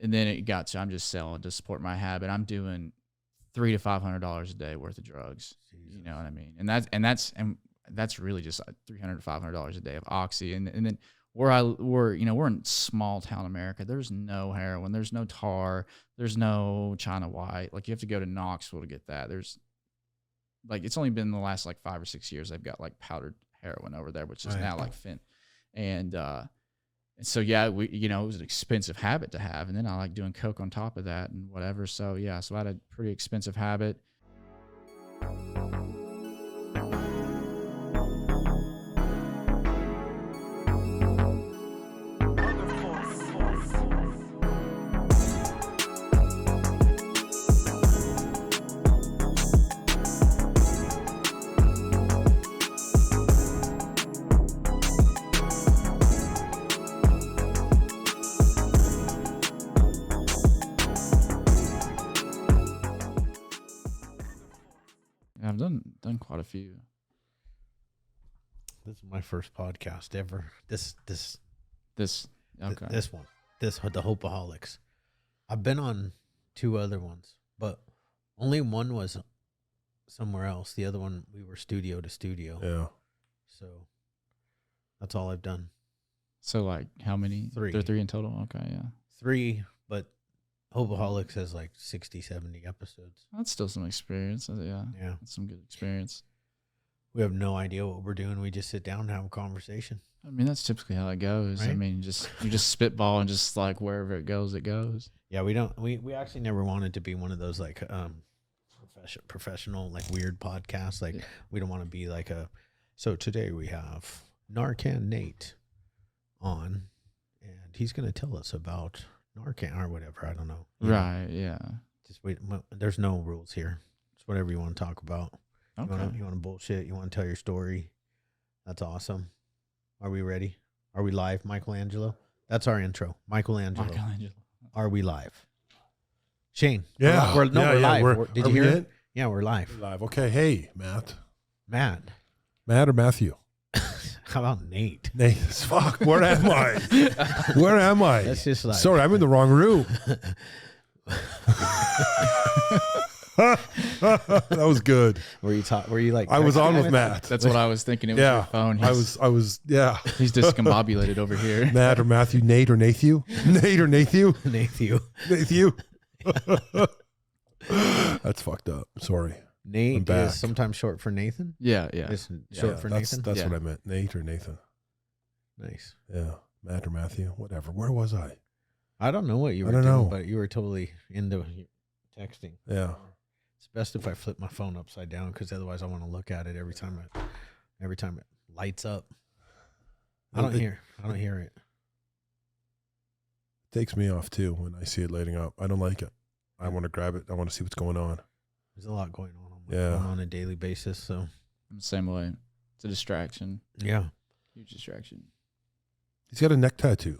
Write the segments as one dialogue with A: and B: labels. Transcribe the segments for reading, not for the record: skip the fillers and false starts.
A: And then it got to, I'm just selling to support my habit. I'm doing $300 to $500 a day worth of drugs. Jesus. You know what I mean? And that's really just $300 to $500 a day of oxy. And then we're in small town America. There's no heroin. There's no tar. There's no China White. Like, you have to go to Knoxville to get that. There's like, it's only been the last like 5 or 6 years they've got like powdered heroin over there, which is now like fent. And so yeah, it was an expensive habit to have. And then I like doing coke on top of that and whatever. So yeah, so I had a pretty expensive habit. I've done quite a few.
B: This is my first podcast ever. This
A: Okay.
B: The Hopeaholics. I've been on 2 other ones, but only one was somewhere else. The other one we were studio to studio.
C: Yeah.
B: So that's all I've done.
A: So like how many?
B: 3.
A: There are 3 in total. Okay, yeah.
B: 3, but Hopeaholics has like 60, 70 episodes.
A: That's still some experience. Yeah.
B: Yeah.
A: That's some good experience.
B: We have no idea what we're doing. We just sit down and have a conversation.
A: I mean, that's typically how it goes.
B: Right?
A: I mean, you just spitball and just like wherever it goes, it goes.
B: Yeah, we actually never wanted to be one of those like professional like weird podcasts. Like we don't want to be like so today we have Narcan Nate on, and he's going to tell us about Narcan or whatever. I don't know.
A: Right. Yeah.
B: Just wait. There's no rules here. It's whatever you want to talk about.
A: Okay.
B: You want to bullshit. You want to tell your story. That's awesome. Are we ready? Are we live, Michelangelo? That's our intro. Michelangelo. Are we live? Shane.
C: Yeah.
B: We're live. Did you hear it? Yeah, we're live.
C: We're live. Okay. Hey, Matt.
B: Matt
C: or Matthew?
B: How about Nate?
C: Nate. Fuck. Where am I? Where am I?
B: That's just like.
C: Sorry, I'm in the wrong room. That was good.
B: Were you like?
C: I was on with Matt.
A: That's what I was thinking. It was your phone.
C: I was. Yeah.
A: He's discombobulated over here.
C: Matt or Matthew, Nate or Nathu, Nate or Nathu,
B: Nathu.
C: That's fucked up. Sorry.
B: Nate is sometimes short for Nathan.
A: Yeah.
B: Just short for Nathan.
C: That's what I meant. Nate or Nathan.
B: Nice.
C: Yeah. Matt or Matthew, whatever. Where was I?
B: I don't know what you were doing, but you were totally into texting.
C: Yeah.
B: It's best if I flip my phone upside down because otherwise I want to look at it every time it lights up. I don't hear it.
C: Takes me off too when I see it lighting up. I don't like it. I want to grab it. I want to see what's going on.
B: There's a lot going on.
C: Yeah.
B: On a daily basis. So
A: I'm the same way. It's a distraction.
B: Yeah.
A: Huge distraction.
C: He's got a neck tattoo.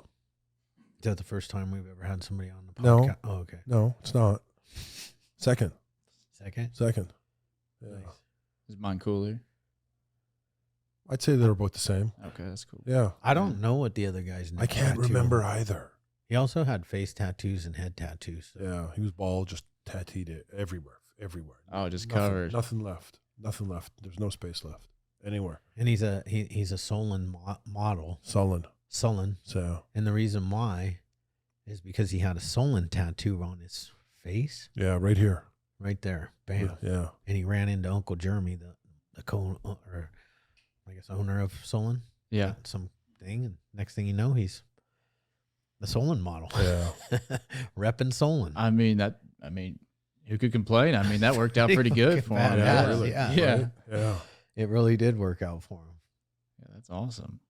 B: Is that the first time we've ever had somebody on the podcast?
C: No.
B: Oh, okay.
C: No, it's not. Second.
B: Yeah.
C: Yeah.
B: Nice.
A: Is mine cooler?
C: I'd say they're both the same.
A: Okay, that's cool.
C: Yeah.
B: I don't know what the other guy's name.
C: I can't remember either.
B: He also had face tattoos and head tattoos. So.
C: Yeah. He was bald, just tattooed it everywhere.
A: Oh, just
C: nothing,
A: covered.
C: Nothing left. There's no space left anywhere.
B: And he's a Solon model.
C: Sullen.
B: So. And the reason why is because he had a Solon tattoo on his face.
C: Yeah, right here.
B: Right there. Bam.
C: Yeah.
B: And he ran into Uncle Jeremy, owner of Solon.
A: Yeah.
B: Something. And next thing you know, he's the Solon model.
C: Yeah.
B: Repping Solon.
A: I mean, who could complain? I mean, that worked out pretty good for him.
C: Yeah,
B: really.
A: Yeah.
C: Yeah.
B: It really did work out for him.
A: Yeah, that's awesome.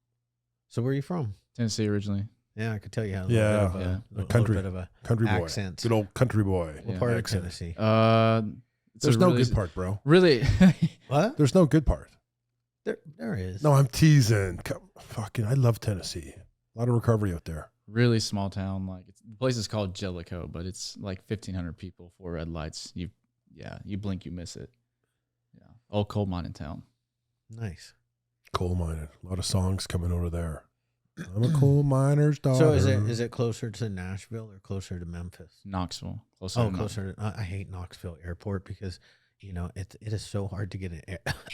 B: So where are you from?
A: Tennessee originally.
B: Yeah, I could tell you how.
C: A country boy.
B: Accent.
C: Good old country boy.
B: What part of Tennessee?
C: There's no good part, bro.
A: Really?
B: What?
C: There's no good part.
B: There is.
C: No, I'm teasing. Fucking, I love Tennessee. A lot of recovery out there.
A: Really small town. Like the place is called Jellicoe, but it's like 1,500 people, 4 red lights. You blink, you miss it. Yeah, old coal mining town.
B: Nice.
C: Coal mining. A lot of songs coming over there. I'm a coal miner's daughter.
B: So is it closer to Nashville or closer to Memphis?
A: Knoxville. Closer
B: Oh,
A: to
B: closer. I hate Knoxville Airport because it is so hard to get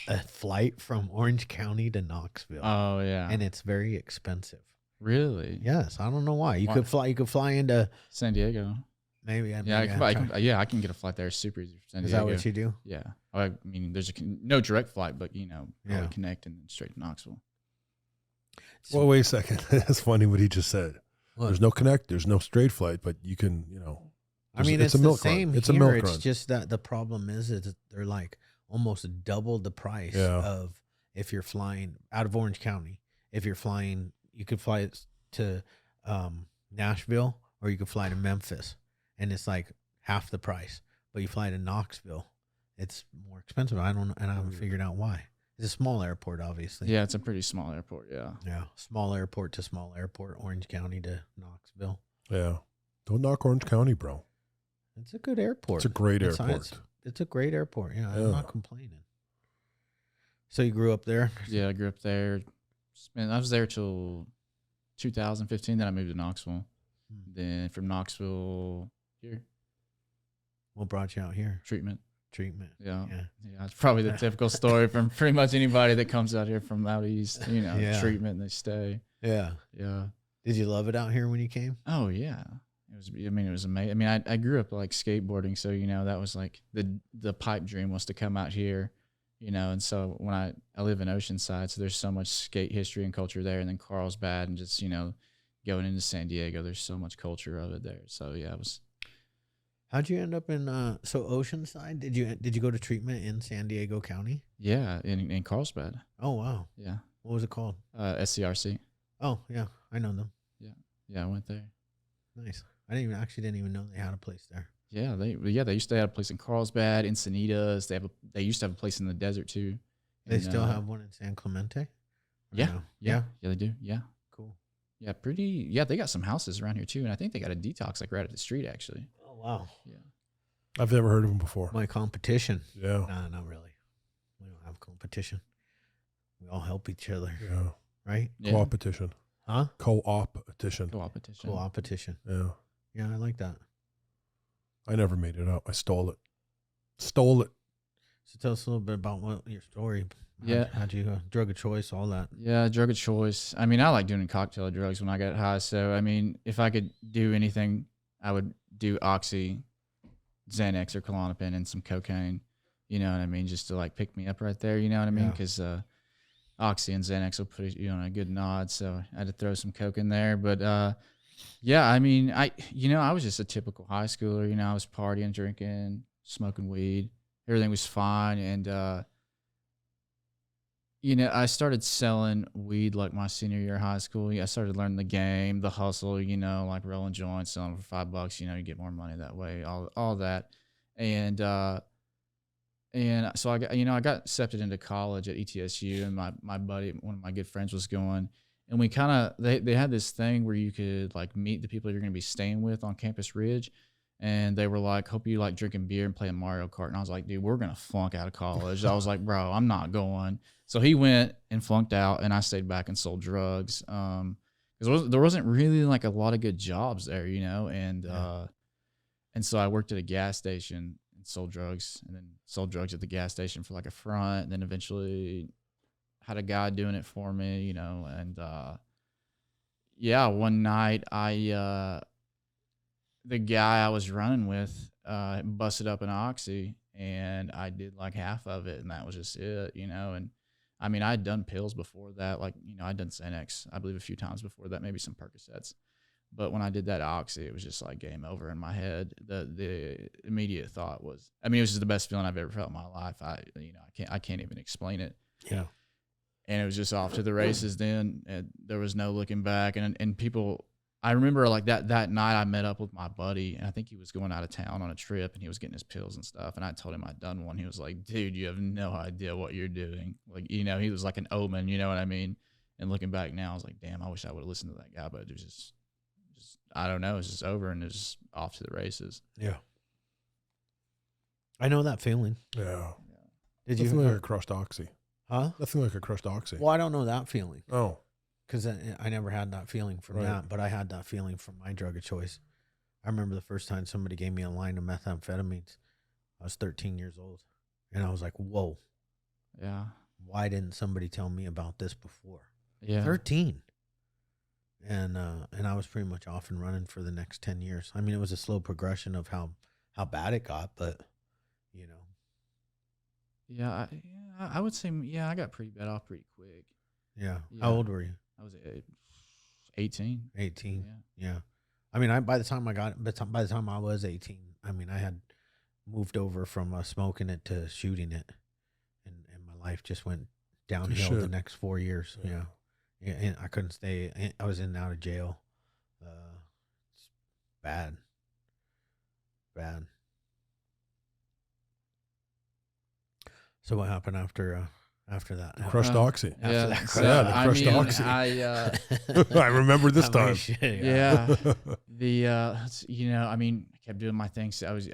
B: a flight from Orange County to Knoxville,
A: Oh, yeah.
B: and it's very expensive.
A: Really?
B: Yes, I don't know why. You
A: Why?
B: could fly into
A: San Diego.
B: maybe.
A: Yeah, I can get a flight there super easy from San
B: Is
A: Diego.
B: that what you do?
A: Yeah. I mean, there's no direct flight, but,
B: Yeah.
A: connect and then straight to Knoxville.
C: Well, wait a second. That's funny what he just said.
B: What?
C: There's no connect. There's no straight flight, but you can,
B: I mean,
C: it's
B: it's
C: a
B: the
C: milk run.
B: same
C: It's a
B: here.
C: milk
B: It's
C: run.
B: just that the problem is they're like almost double the price of if you're flying out of Orange County. If you're flying, you could fly to Nashville or you could fly to Memphis, and it's like half the price. But you fly to Knoxville, it's more expensive. I don't know, and I haven't figured out why. It's a small airport, obviously.
A: Yeah, it's a pretty small airport. Yeah.
B: Yeah, small airport to small airport, Orange County to Knoxville.
C: Yeah. Don't knock Orange County, bro.
B: It's a good airport.
C: It's a great
B: It's
C: airport.
B: It's a great airport. Yeah,
C: Yeah.
B: I'm not complaining. So you grew up there?
A: Yeah, I grew up there. I was there till 2015. Then I moved to Knoxville. Then from Knoxville here,
B: What brought you out here?
A: treatment.
B: Treatment.
A: Yeah.
B: Yeah.
A: Yeah, it's probably the typical story from pretty much anybody that comes out here from out east.
B: Yeah.
A: Treatment and they stay.
B: Yeah.
A: Yeah.
B: Did you love it out here when you came?
A: Oh yeah. It was. I mean, it was amazing. I mean, I grew up like skateboarding, so that was like the pipe dream was to come out here, And so when I live in Oceanside, so there's so much skate history and culture there, and then Carlsbad, and just going into San Diego, there's so much culture of it there. So yeah, it was.
B: How'd you end up in so Oceanside? Did you go to treatment in San Diego County?
A: Yeah, in Carlsbad.
B: Oh wow.
A: Yeah.
B: What was it called?
A: SCRC.
B: Oh yeah, I know them.
A: Yeah, I went there.
B: Nice. I didn't even know they had a place there.
A: Yeah, they used to have a place in Carlsbad, Encinitas. They used to have a place in the desert too.
B: They still have one in San Clemente? Or
A: Yeah,
B: no?
A: yeah, they do. Yeah,
B: Cool.
A: yeah, pretty. Yeah, they got some houses around here too, and I think they got a detox like right up the street actually.
B: Oh wow.
A: Yeah.
C: I've never heard of him before.
B: My competition.
C: Yeah.
B: Nah, not really. We don't have competition. We all help each other,
C: Yeah.
B: right?
A: Yeah.
C: Co-opetition.
B: Huh?
C: Co-opetition.
A: Co-opetition.
B: Co-opetition.
C: Yeah.
B: Yeah, I like that.
C: I never made it up. I stole it. Stole it.
B: So tell us a little bit about your story.
A: Yeah.
B: How'd you drug of choice, all that?
A: Yeah, drug of choice. I mean, I like doing cocktail drugs when I got high. So, I mean, if I could do anything, I would do Oxy, Xanax, or Klonopin, and some cocaine. You know what I mean? Just to like pick me up right there. You know what I mean?
B: Yeah.
A: Because Oxy and Xanax will put you on a good nod. So I had to throw some coke in there. But yeah, I mean, I was just a typical high schooler. I was partying, drinking, smoking weed. Everything was fine. And, I started selling weed like my senior year of high school. I started learning the game, the hustle, like rolling joints, selling for $5, you get more money that way, all that. And so I got accepted into college at ETSU, and my buddy, one of my good friends, was going. And we they had this thing where you could like meet the people you're going to be staying with on Campus Ridge. And they were like, hope you like drinking beer and playing Mario Kart. And I was like, dude, we're going to flunk out of college. I was like, bro, I'm not going. So he went and flunked out, and I stayed back and sold drugs. Because there wasn't really like a lot of good jobs there, And so I worked at a gas station and sold drugs, and then sold drugs at the gas station for like a front. And then eventually had a guy doing it for me, And yeah, one night the guy I was running with busted up an Oxy, and I did like half of it, and that was just it, And I mean, I'd done pills before that, like, I'd done Xanax, I believe, a few times before that, maybe some Percocets. But when I did that Oxy, it was just like game over in my head. The immediate thought was, I mean, it was just the best feeling I've ever felt in my life. I can't even explain it.
B: Yeah.
A: And it was just off to the races then. And there was no looking back. And people, I remember like that night I met up with my buddy, and I think he was going out of town on a trip, and he was getting his pills and stuff. And I told him I'd done one. He was like, dude, you have no idea what you're doing. Like, he was like an omen, you know what I mean? And looking back now, I was like, damn, I wish I would have listened to that guy, but it was just I don't know. It's just over, and it's just off to the races.
B: Yeah. I know that feeling.
C: Yeah.
B: Did
C: Nothing
B: you?
C: like a crushed Oxy.
B: Huh?
C: Nothing like a crushed Oxy.
B: Well, I don't know that feeling.
C: Oh.
B: because I never had that feeling from
C: Right.
B: that, but I had that feeling from my drug of choice. I remember the first time somebody gave me a line of methamphetamines. I was 13 years old, and I was like, whoa,
A: Yeah.
B: why didn't somebody tell me about this before?
A: Yeah.
B: 13. And I was pretty much off and running for the next 10 years. I mean, it was a slow progression of how bad it got, but, you know.
A: Yeah. I would say, yeah, I got pretty bad off pretty quick.
B: Yeah.
A: Yeah.
B: How old were you?
A: I was 18.
B: 18.
A: Yeah.
B: Yeah. I mean, by the time I was 18, I mean, I had moved over from smoking it to shooting it, and my life just went downhill the
C: shit.
B: next 4 years.
C: Yeah.
B: Yeah, and I couldn't stay. I was in and out of jail. It's bad. So what happened after that?
C: Crushed oxy.
B: After
A: Yeah.
B: that
A: So,
C: Yeah, the
A: I
C: crushed
A: mean,
C: oxy.
A: I
C: I remember this
B: How many
C: time.
B: shit,
A: yeah. I mean, I kept doing my things. I was,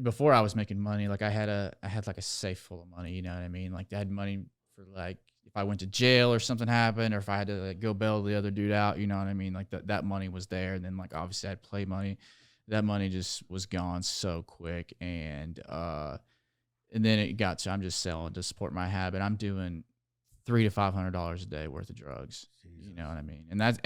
A: before I was making money, like I had like a safe full of money. You know what I mean? Like I had money for like if I went to jail or something happened, or if I had to like go bail the other dude out. You know what I mean? Like that money was there. And then like obviously I had play money. That money just was gone so quick, and then it got to I'm just selling to support my habit. I'm doing $300 to $500 a day worth of drugs.
B: Jesus.
A: You know what I mean? And that's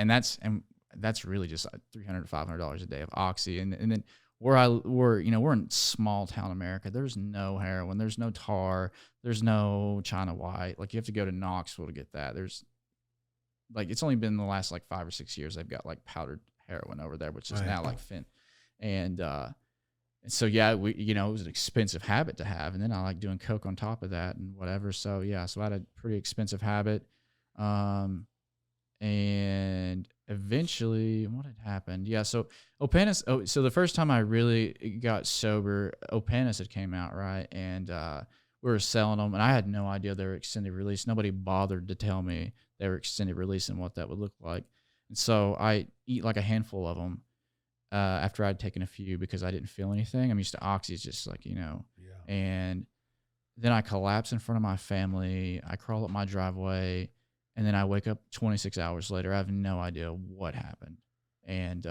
A: really just $300 to $500 a day of oxy. And then we're in small town America. There's no heroin. There's no tar. There's no China White. Like you have to go to Knoxville to get that. There's like it's only been the last like 5 or 6 years they've got like powdered heroin over there, which is
B: Right.
A: now like fent. And so yeah, it was an expensive habit to have, and then I like doing coke on top of that and whatever. So yeah, so I had a pretty expensive habit, and eventually, what had happened? Yeah, so Opanis. Oh, so the first time I really got sober, Opanis had came out, right, and we were selling them, and I had no idea they were extended release. Nobody bothered to tell me they were extended release and what that would look like, and so I eat like a handful of them. After I'd taken a few because I didn't feel anything. I'm used to oxy, it's just like,
B: Yeah.
A: and then I collapse in front of my family. I crawl up my driveway, and then I wake up 26 hours later. I have no idea what happened. And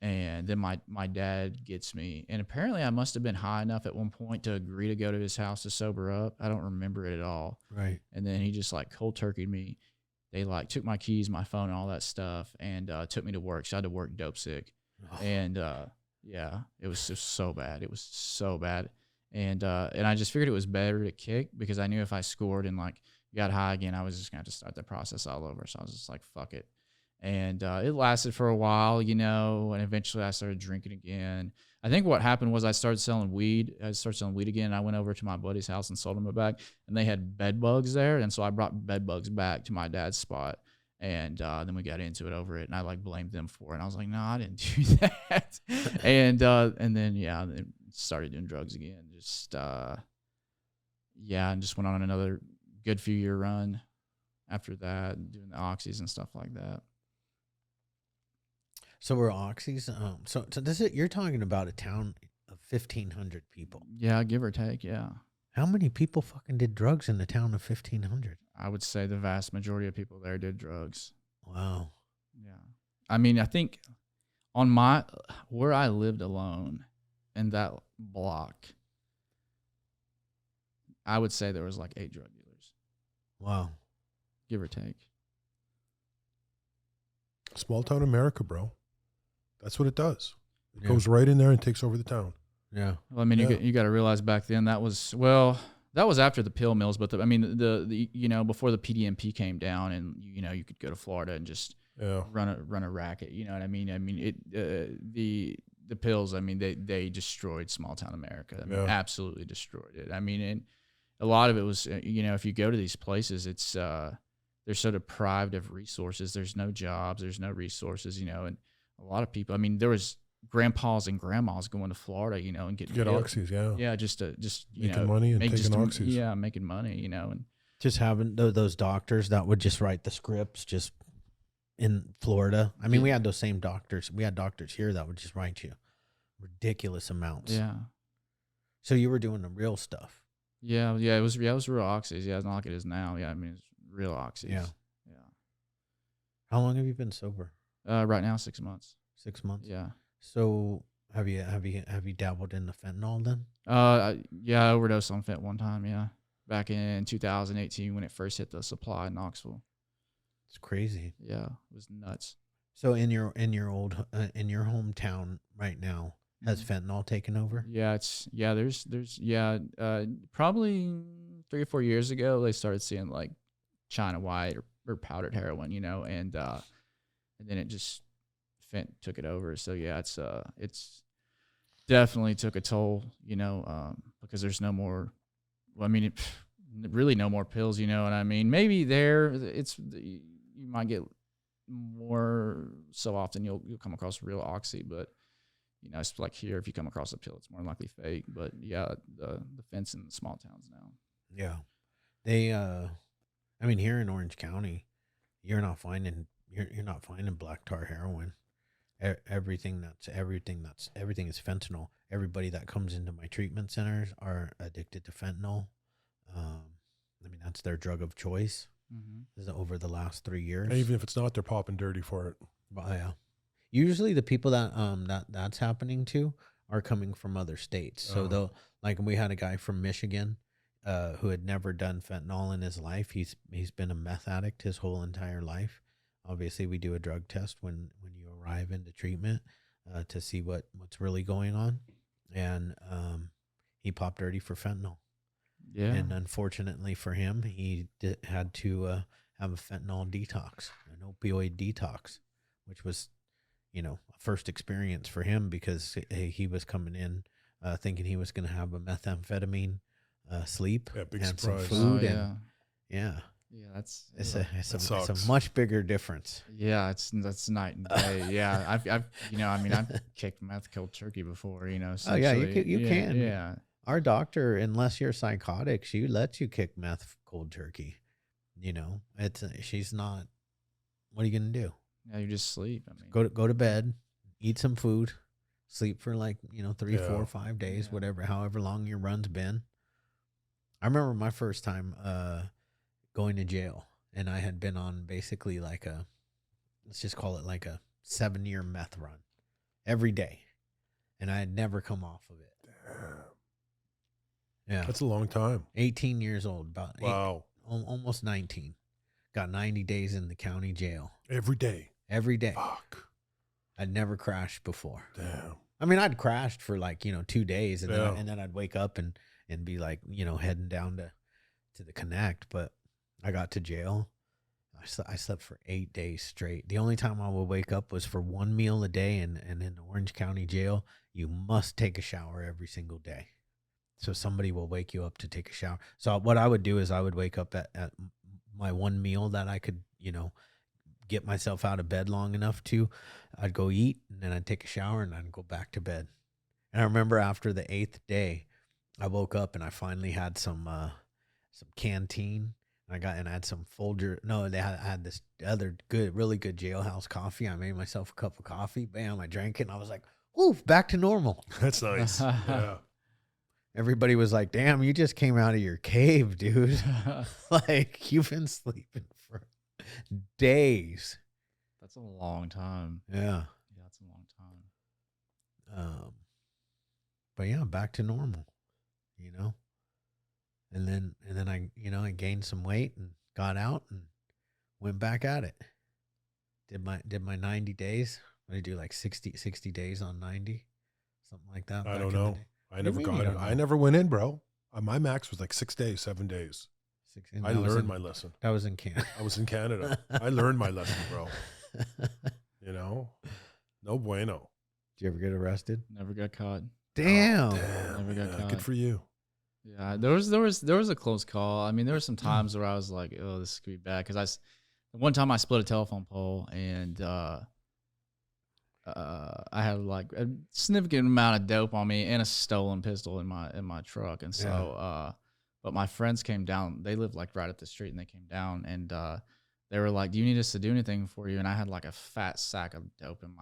A: then my dad gets me, and apparently I must have been high enough at one point to agree to go to his house to sober up. I don't remember it at all.
B: Right.
A: And then he just like cold turkeyed me. They like took my keys, my phone, and all that stuff, and took me to work. So I had to work dope sick, and yeah, it was just so bad. It was so bad, and I just figured it was better to kick because I knew if I scored and like got high again, I was just gonna have to start the process all over. So I was just like, fuck it, and it lasted for a while, and eventually I started drinking again. I think what happened was I started selling weed. Again. I went over to my buddy's house and sold him a bag, and they had bed bugs there. And so I brought bed bugs back to my dad's spot, and then we got into it over it, and I like blamed them for it. And I was like, no, I didn't do that. and then, yeah, then started doing drugs again. And just went on another good few year run after that, doing the oxys and stuff like that.
B: So we're oxys. So you're talking about a town of 1,500 people.
A: Yeah, give or take, yeah.
B: How many people fucking did drugs in the town of 1,500?
A: I would say the vast majority of people there did drugs.
B: Wow.
A: Yeah. I mean, I think where I lived alone in that block, I would say there was like 8 drug dealers.
B: Wow.
A: Give or take.
C: Small town America, bro. That's what it does. It
B: Yeah.
C: goes right in there and takes over the town.
B: Yeah.
A: Well, I mean,
C: Yeah.
A: you got to realize back then that was after the pill mills, but the before the PDMP came down, and you could go to Florida and just
C: Yeah.
A: run a racket. You know what I mean? I mean the pills. I mean they destroyed small town America. I mean,
C: Yeah.
A: absolutely destroyed it. I mean, and a lot of it was if you go to these places, it's they're so deprived of resources. There's no jobs. There's no resources. And a lot of people. I mean, there was grandpas and grandmas going to Florida, and getting
C: Get
A: pills.
C: oxys, yeah.
A: Yeah, just
C: Making money and
A: make
C: taking oxys.
A: Yeah, making money, and
B: Just having those doctors that would just write the scripts just in Florida. I mean, we had those same doctors. We had doctors here that would just write you ridiculous amounts.
A: yeah.
B: So you were doing the real stuff.
A: Yeah, it was real oxys. Yeah, it's not like it is now. Yeah, I mean, it's real oxys.
B: Yeah.
A: Yeah.
B: How long have you been sober?
A: Right now, 6 months.
B: 6 months.
A: Yeah.
B: So have you dabbled in the fentanyl then?
A: Yeah, I overdosed on fent one time. Yeah, back in 2018 when it first hit the supply in Knoxville.
B: It's crazy.
A: Yeah, it was nuts.
B: So in your hometown right now, has fentanyl taken over?
A: Yeah, there's probably 3 or 4 years ago they started seeing like China white or powdered heroin, and then it just fent took it over. So yeah, it's definitely took a toll, because there's no more. Well, I mean, really no more pills. You know what I mean? Maybe you might get more so often you'll come across real oxy, but it's like here if you come across a pill, it's more than likely fake. But yeah, the fence in the small towns now.
B: Yeah, they. I mean, here in Orange County, you're not finding black tar heroin. Everything is fentanyl. Everybody that comes into my treatment centers are addicted to fentanyl. I mean, that's their drug of choice. This is over the last 3 years.
C: And even if it's not, they're popping dirty for it.
B: But yeah, usually the people that's happening to are coming from other states. So they'll, like, we had a guy from Michigan who had never done fentanyl in his life. He's been a meth addict his whole entire life. Obviously, we do a drug test when you arrive into treatment to see what's really going on, and he popped dirty for fentanyl.
A: Yeah,
B: and unfortunately for him, he had to have a fentanyl detox, an opioid detox, which was, a first experience for him because he was coming in thinking he was going to have a methamphetamine sleep,
C: big
B: and
C: surprise.
B: some food,
A: yeah.
B: Yeah,
A: It's
B: a much bigger difference.
A: Yeah, that's night and day. Yeah, I've kicked meth cold turkey before.
B: Oh yeah, you
A: essentially.
B: can.
A: Yeah,
B: Our doctor, unless you're psychotic, she lets you kick meth cold turkey. She's not. What are you gonna do?
A: yeah, you just sleep. I mean,
B: Go to bed, eat some food, sleep for 3, 4, 5 days,
A: Yeah.
B: however long your run's been. I remember my first time going to jail, and I had been on basically let's just call it like a 7-year meth run every day, and I had never come off of it. Yeah,
C: That's a long time.
B: 18 years old,
C: Wow.
B: almost 19. Got 90 days in the county jail.
C: Every day.
B: Every day.
C: Fuck.
B: I'd never crashed before.
C: Damn.
B: I mean, I'd crashed for 2 days, and
C: Yeah.
B: then I'd wake up and be heading down to the Connect. But I got to jail. I slept for 8 days straight. The only time I would wake up was for one meal a day, and in the Orange County jail, you must take a shower every single day. So somebody will wake you up to take a shower. So what I would do is I would wake up at my one meal that I could, get myself out of bed long enough to. I'd go eat, and then I'd take a shower, and I'd go back to bed. And I remember after the 8th day, I woke up and I finally had some canteen. I had some Folger. No, I had this other really good jailhouse coffee. I made myself a cup of coffee. Bam, I drank it, and I was like, "Ooh, back to normal."
C: That's nice. Yeah.
B: Everybody was like, "Damn, you just came out of your cave, dude." Like, you've been sleeping for days.
A: that's a long time.
B: Yeah.
A: Yeah, that's a long time.
B: But yeah, back to normal, And then I gained some weight and got out and went back at it. Did my 90 days. What did I do, like 60 days on 90? Something like that.
C: I
B: back
C: don't
B: in the
C: know.
B: day.
C: I
B: What do
C: never
B: you mean
C: got
B: you
C: it.
B: don't
C: I
B: know?
C: never went in, bro. My max was like 6 days, 7 days.
B: 16,
C: I
B: that was
C: learned
B: in-
C: my lesson.
B: That was in Canada.
C: I was in Canada. I learned my lesson, bro. No bueno.
B: Did you ever get arrested?
A: Never got caught.
B: Damn.
A: Never got
C: yeah,
A: caught.
C: good for you.
A: Yeah, there was a close call. I mean, there were some times where I was like, "Oh, this could be bad." Because one time I split a telephone pole, and I had like a significant amount of dope on me and a stolen pistol in my truck. And so, but my friends came down. They lived like right up the street, and they came down, and they were like, "Do you need us to do anything for you?" And I had like a fat sack of dope in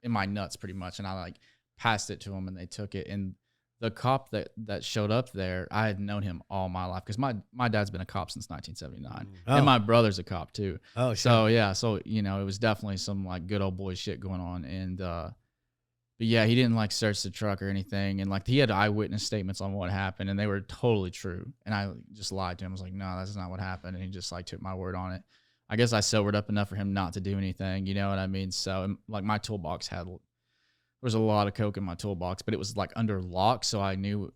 A: my nuts, pretty much, and I like passed it to them, and they took it. And the cop that showed up there, I had known him all my life because my dad's been a cop since 1979, and my brother's a cop too.
B: Oh,
A: so yeah, so you know, it was definitely some like good old boy shit going on, and but yeah, he didn't like search the truck or anything, and like he had eyewitness statements on what happened, and they were totally true, and I just lied to him. I was like, no, that's not what happened, and he just like took my word on it. I guess I sobered up enough for him not to do anything, you know what I mean? So like my toolbox there was a lot of coke in my toolbox, but it was like under lock, so I knew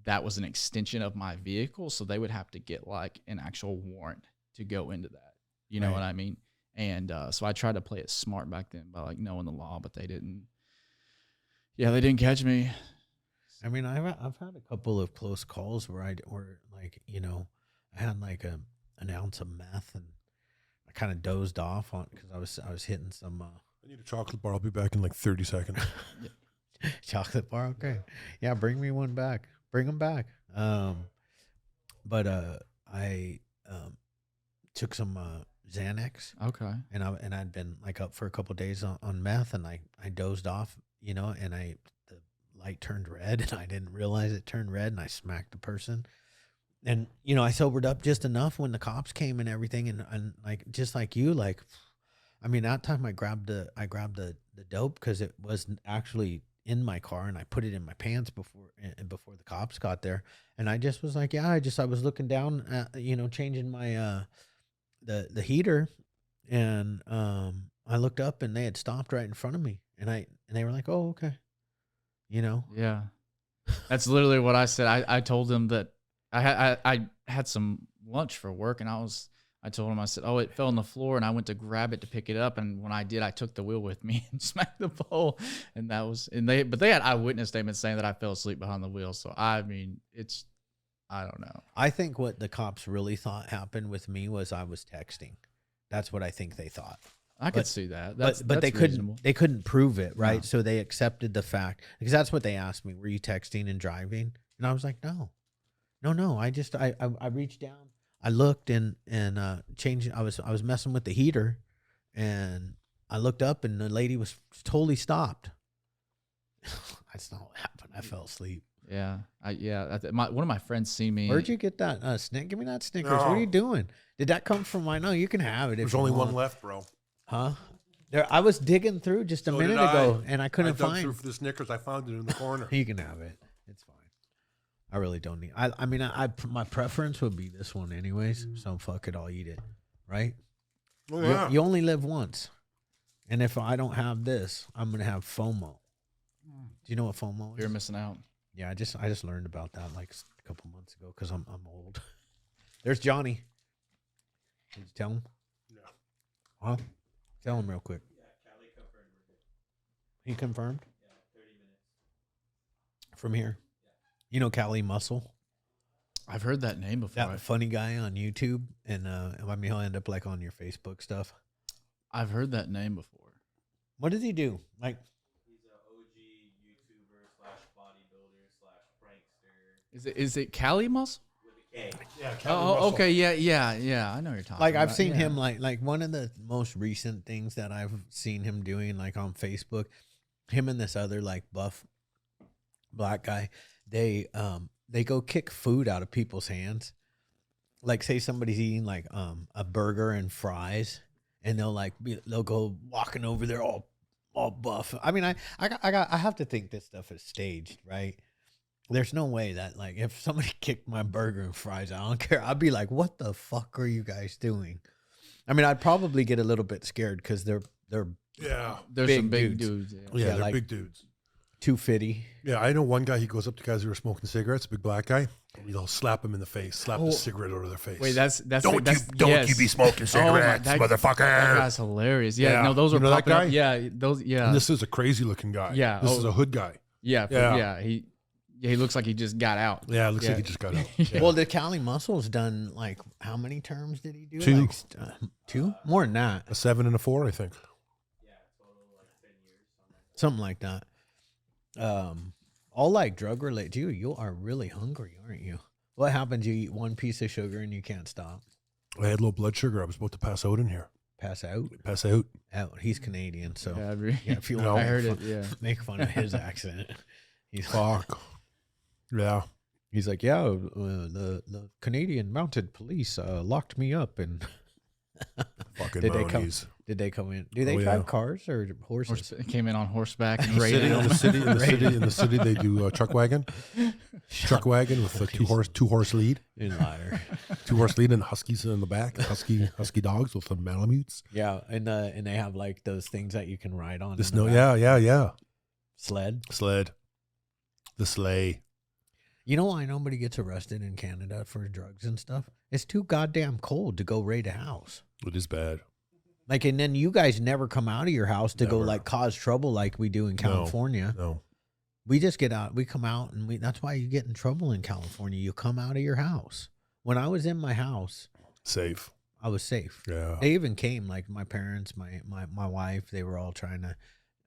A: that was an extension of my vehicle, so they would have to get like an actual warrant to go into that. You know what I mean? And so I tried to play it smart back then by like knowing the law, but they didn't. Yeah, they didn't catch me.
B: I mean, I've had a couple of close calls where I had like an ounce of meth, and I kind of dozed off on because I was hitting some.
C: I need a chocolate bar. I'll be back in like 30 seconds.
B: Chocolate bar, okay. Yeah, bring me one back. Bring them back. But I took some Xanax.
A: Okay.
B: And I'd been like up for a couple of days on meth, and I dozed off, you know, and the light turned red, and I didn't realize it turned red, and I smacked the person. And you know, I sobered up just enough when the cops came and everything, and like just like you, like. I mean, that time I grabbed the dope because it was actually in my car, and I put it in my pants before the cops got there. And I just was like, yeah, I was looking down at, you know, changing my the heater, and I looked up, and they had stopped right in front of me, and they were like, oh, okay, you know.
A: Yeah, that's literally what I said. I told them that I had some lunch for work, and I told him, I said, oh, it fell on the floor, and I went to grab it to pick it up, and when I did, I took the wheel with me and smacked the pole, and but they had eyewitness statements saying that I fell asleep behind the wheel. So I mean, I don't know.
B: I think what the cops really thought happened with me was I was texting. That's what I think they thought.
A: I could see that.
B: But they couldn't prove it, right? No. So they accepted the fact, because that's what they asked me. Were you texting and driving? And I was like, no. I reached down. I looked and changed. I was messing with the heater, and I looked up, and the lady was totally stopped. That's not what happened. I fell asleep.
A: Yeah, one of my friends seen me.
B: Where'd you get that? Give me that Snickers. No. What are you doing? Did that come from my? No, you can have it.
C: There's only one left, bro.
B: Huh? I was digging through just a minute ago, and I couldn't find.
C: Through for the Snickers. I found it in the corner.
B: You can have it. It's fine. I really don't need. I mean, my preference would be this one, anyways. So fuck it, I'll eat it. Right?
C: Oh, yeah.
B: You only live once, and if I don't have this, I'm gonna have FOMO. Do you know what FOMO is?
A: You're missing out.
B: Yeah, I just learned about that like a couple months ago because I'm old. There's Johnny. Did you tell him?
C: No.
B: Huh? Tell him real quick.
D: Yeah, Callie confirmed we're good.
B: He confirmed?
D: Yeah, 30 minutes.
B: From here? Yeah. You know Callie Muscle?
A: I've heard that name before.
B: That funny guy on YouTube, and I mean, he'll end up like on your Facebook stuff.
A: I've heard that name before.
B: What does he do? Like,
D: he's an OG YouTuber / bodybuilder / prankster.
A: Is it Cali Muscle?
D: With a K.
C: Yeah.
A: Oh, okay. Yeah. I know you're talking.
B: Like
A: about.
B: I've seen him like one of the most recent things that I've seen him doing like on Facebook. Him and this other like buff black guy, they go kick food out of people's hands. Like say somebody's eating like a burger and fries, and they'll go walking over there all buff. I mean, I have to think this stuff is staged, right? There's no way that like if somebody kicked my burger and fries, I don't care. I'd be like, what the fuck are you guys doing? I mean, I'd probably get a little bit scared because they're
A: there's some big dudes.
C: Yeah, they're
B: like
C: big dudes.
B: 250.
C: Yeah, I know one guy. He goes up to guys who are smoking cigarettes. Big black guy. He'll slap him in the face. Slap the cigarette over their face.
A: Wait, that's
C: don't you be smoking cigarettes, motherfucker.
A: That guy's hilarious. Yeah, no, those are
C: that guy.
A: Up. Yeah, those. Yeah,
C: and this is a crazy looking guy.
A: Yeah,
C: this is a hood guy.
A: Yeah. He looks like he just got out.
C: Yeah, it looks like he just got out. Yeah.
B: Well, the Cali Muscle's done like how many terms did he do?
C: 2.
B: Like, 2? More than that.
C: A 7 and a 4, I think.
D: Yeah, total like 10 years.
B: Something like that. All like drug related. You are really hungry, aren't you? What happens? You eat one piece of sugar and you can't stop.
C: I had low blood sugar. I was about to pass out in here.
B: Pass out?
C: Pass out.
B: Out. He's Canadian, so
A: yeah,
B: if you
A: I
B: want
A: heard
B: to
A: it. Yeah,
B: make fun of his accent, he's
C: fuck. Yeah.
B: He's like, yeah, the Canadian Mounted Police locked me up, and
C: Fucking
B: Did they come-
C: Mounties.
B: did they come in? Do they
C: Oh,
B: drive
C: yeah.
B: cars or horses?
A: Came in on horseback and
C: In the city,
A: raided
C: in
A: them.
C: the city, in the city, in the city, they do truck wagon with a two horse lead,
B: You liar.
C: 2-horse lead, and huskies in the back, husky dogs with the Malamutes.
B: Yeah, and they have like those things that you can ride on.
C: The
B: in
C: snow,
B: back.
C: yeah.
B: Sled.
C: The sleigh.
B: You know why nobody gets arrested in Canada for drugs and stuff? It's too goddamn cold to go raid a house.
C: It is bad.
B: Like, and then you guys never come out of your house to go
C: Never.
B: like cause trouble like we do in California.
C: No.
B: We just get out. We come out, and that's why you get in trouble in California. You come out of your house. When I was in my house,
C: Safe.
B: I was safe.
C: Yeah.
B: They even came, like my parents, my wife. They were all trying to.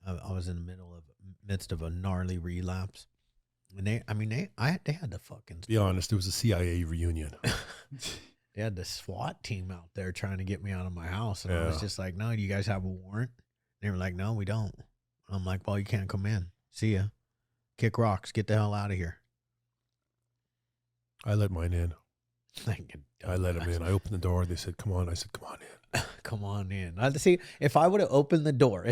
B: I was in the midst of a gnarly relapse, and they had the fucking.
C: Be honest, it was a CIA reunion.
B: They had the SWAT team out there trying to get me out of my house, and I was
C: Yeah.
B: just like, "No, do you guys have a warrant?" They were like, "No, we don't." I'm like, "Well, you can't come in. See ya. Kick rocks. Get the hell out of here."
C: I let mine in.
B: Like,
C: I let them in. I opened the door. They said, "Come on." I said, "Come on in."
B: come on in. See, if I would have opened the door,
C: They'd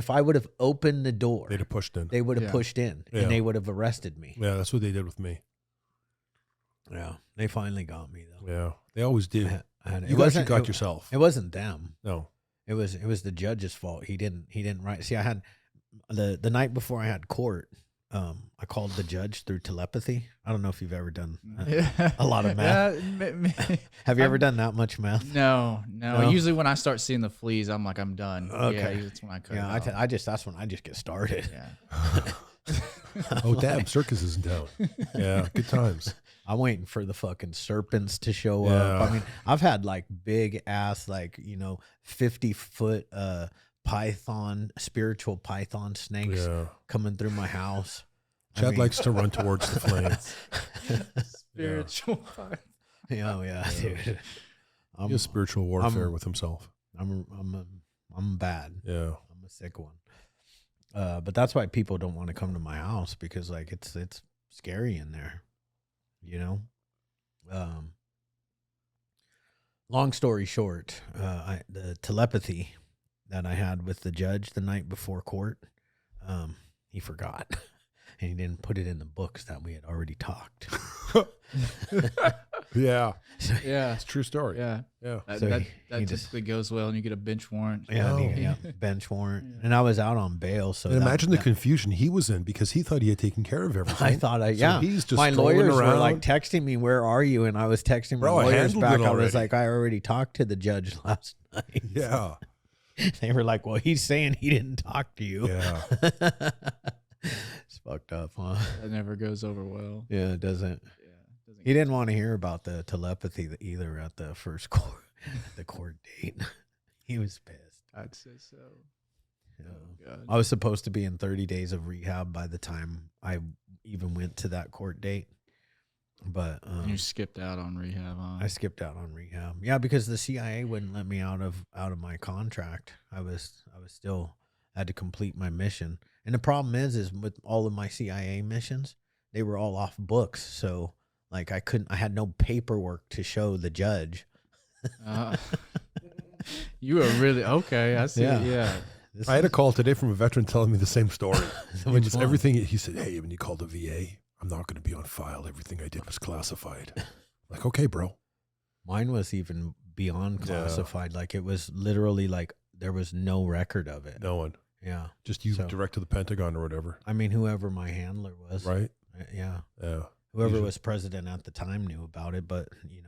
C: have pushed in.
B: they would have
A: Yeah.
B: pushed in,
C: Yeah.
B: and they would have arrested me.
C: Yeah, that's what they did with me.
B: Yeah, they finally got me though.
C: Yeah, they always did.
B: It
C: You
B: wasn't
C: actually got yourself.
B: It wasn't them.
C: No.
B: It was the judge's fault. He didn't write. See, I had the night before I had court. I called the judge through telepathy. I don't know if you've ever done a lot of math. Have you ever done that much math?
A: No.
B: No?
A: Usually when I start seeing the fleas, I'm like, I'm done.
B: Okay.
A: Yeah, that's when I cut
B: Yeah,
A: it off.
B: that's when I just get started.
A: Yeah.
C: Oh, damn, circus is in town. Yeah, good times.
B: I'm waiting for the fucking serpents to show up.
C: Yeah.
B: I mean, I've had like big ass, 50-foot spiritual python snakes
C: Yeah.
B: coming through my house.
C: Chad likes to run towards the flames.
A: Spiritual fire.
B: Yeah, dude.
C: He has spiritual warfare with himself.
B: I'm bad.
C: Yeah.
B: I'm a sick one. But that's why people don't want to come to my house, because like it's scary in there, you know. Long story short, the telepathy that I had with the judge the night before court, he forgot, and he didn't put it in the books that we had already talked.
C: Yeah.
A: Yeah.
C: It's a true story.
A: Yeah.
C: Yeah.
A: That,
B: So
A: that,
B: he
A: that
B: just-
A: typically goes well, and you get a bench warrant.
B: Yeah,
C: Oh.
B: yeah, bench warrant, and I was out on bail. So
C: And
B: that-
C: imagine the
B: that-
C: confusion he was in because he thought he had taken care of everything.
B: I thought,
C: So he's just
B: my
C: strolling
B: lawyers were
C: around.
B: like texting me, "Where are you?" And I was texting my
C: Bro, I
B: lawyers
C: handled
B: back.
C: it
B: I was
C: already.
B: like, "I already talked to the judge last night."
C: Yeah.
B: They were like, "Well, he's saying he didn't talk to you."
C: Yeah.
B: It's fucked up, huh?
A: That never goes over well.
B: Yeah, it doesn't.
A: Yeah. Doesn't
B: He didn't want to hear about the telepathy either at the first court date. He was pissed.
A: I'd say so.
B: Yeah.
A: Oh, God.
B: I was supposed to be in 30 days of rehab by the time I even went to that court date, but
A: You skipped out on rehab, huh?
B: I skipped out on rehab. Yeah, because the CIA wouldn't let me out of my contract. I was still had to complete my mission. And the problem is with all of my CIA missions, they were all off books. So like I had no paperwork to show the judge.
A: You were really okay. I see.
B: Yeah.
A: Yeah.
B: This
C: I had a
B: is-
C: call today from a veteran telling me the same story. It
B: Which
C: was
B: one?
C: everything. He said, "Hey, when you called the VA, I'm not going to be on file. Everything I did was classified." Like, okay, bro.
B: Mine was even beyond
C: Yeah.
B: classified. Like it was literally like there was no record of it.
C: No one.
B: Yeah.
C: Just you
B: So-
C: direct to the Pentagon or whatever.
B: I mean, whoever my handler was.
C: Right?
B: Yeah.
C: Yeah.
B: Whoever
C: Usually-
B: was president at the time knew about it, but he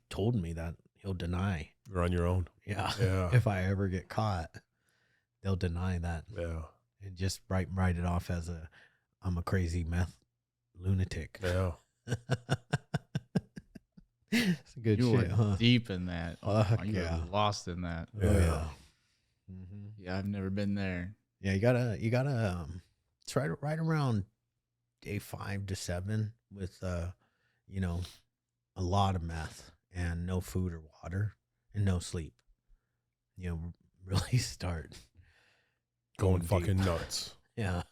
B: told me that he'll deny.
C: You're on your own.
B: Yeah.
C: Yeah.
B: If I ever get caught, they'll deny that
C: Yeah.
B: and just write it off as I'm a crazy meth lunatic.
C: Yeah.
B: It's good
A: You
B: shit,
A: were
B: huh?
A: deep in that.
B: Fuck
A: You
B: yeah.
A: were lost in that.
B: Oh
C: Yeah.
B: yeah. hmm
A: Yeah, I've never been there.
B: Yeah, you gotta it's right around day 5 to 7 with a lot of meth and no food or water and no sleep. Really start
C: Going
B: deep.
C: fucking nuts.
B: Yeah.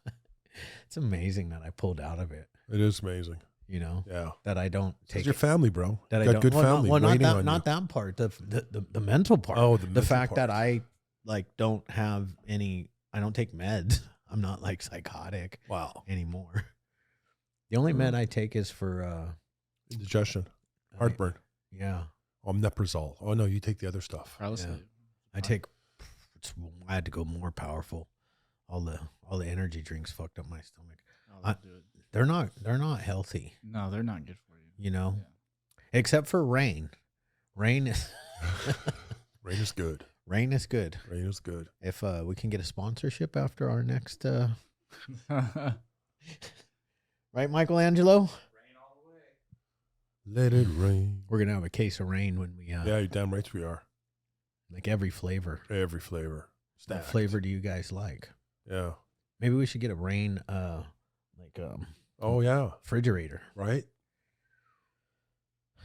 B: It's amazing that I pulled out of it.
C: It is amazing.
B: You know,
C: Yeah.
B: that I don't
C: It's
B: take
C: your family, bro.
B: that
C: You
B: I
C: got
B: don't.
C: good
B: well,
C: family
B: not
C: waiting
B: that,
C: on
B: not
C: you.
B: that part. The mental part.
C: Oh, the
B: the
C: mental
B: fact that
C: part.
B: I like don't have any. I don't take meds. I'm not like psychotic
C: Wow.
B: anymore. The only med I take is for
C: Indigestion, heartburn,
B: yeah.
C: omeprazole. Oh no, you take the other stuff.
A: Paralysis.
B: Yeah. I take. I had to go more powerful. All the energy drinks fucked up my stomach.
A: Oh, they'll do it.
B: They're not healthy.
A: No, they're not good for you.
B: You know,
A: Yeah.
B: except for rain. Rain is
C: Rain is good.
B: rain is good.
C: Rain is good.
B: If we can get a sponsorship after our next, right, Michelangelo,
D: Rain all the way.
C: Let it rain.
B: we're gonna have a case of rain when we
C: Yeah, you're damn right we are.
B: like every flavor.
C: Every flavor.
B: What
C: Stacked.
B: flavor do you guys like?
C: Yeah.
B: Maybe we should get a rain
C: Oh yeah.
B: refrigerator.
C: Right.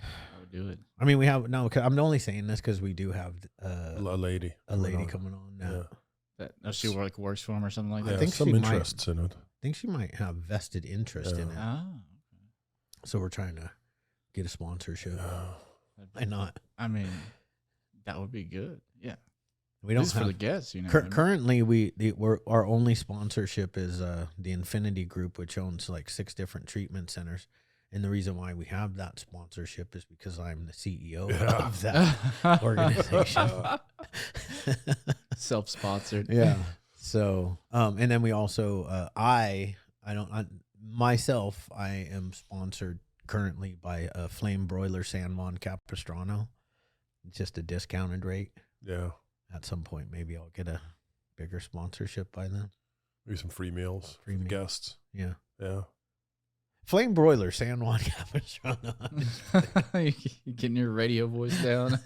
A: I would do it.
B: I mean, we have no. I'm only saying this because we do have
C: A lady.
B: a lady
C: on.
B: coming on now.
C: Yeah.
A: That she like works for him or something like
C: Yeah.
A: that.
B: think
C: some
B: she might-
C: interests in it.
B: I think she might have vested interest in it.
A: Oh,
B: So we're trying to get a sponsorship.
C: Yeah.
B: Why not?
A: I mean, that would be good. Yeah,
B: We don't
A: just for
B: have
A: the guests, you know.
B: currently we're our only sponsorship is the Infinity Group, which owns like 6 different treatment centers. And the reason why we have that sponsorship is because I'm the CEO
C: Yeah.
B: of that organization.
A: Self-sponsored.
B: Yeah. So, and then we also, I am sponsored currently by Flame Broiler San Juan Capistrano. It's just a discounted rate.
C: Yeah.
B: At some point, maybe I'll get a bigger sponsorship by then.
C: Maybe some free meals
B: Free
C: for the
B: meal.
C: guests.
B: Yeah.
C: Yeah.
B: Flame Broiler San Juan Capistrano.
A: You getting your radio voice down.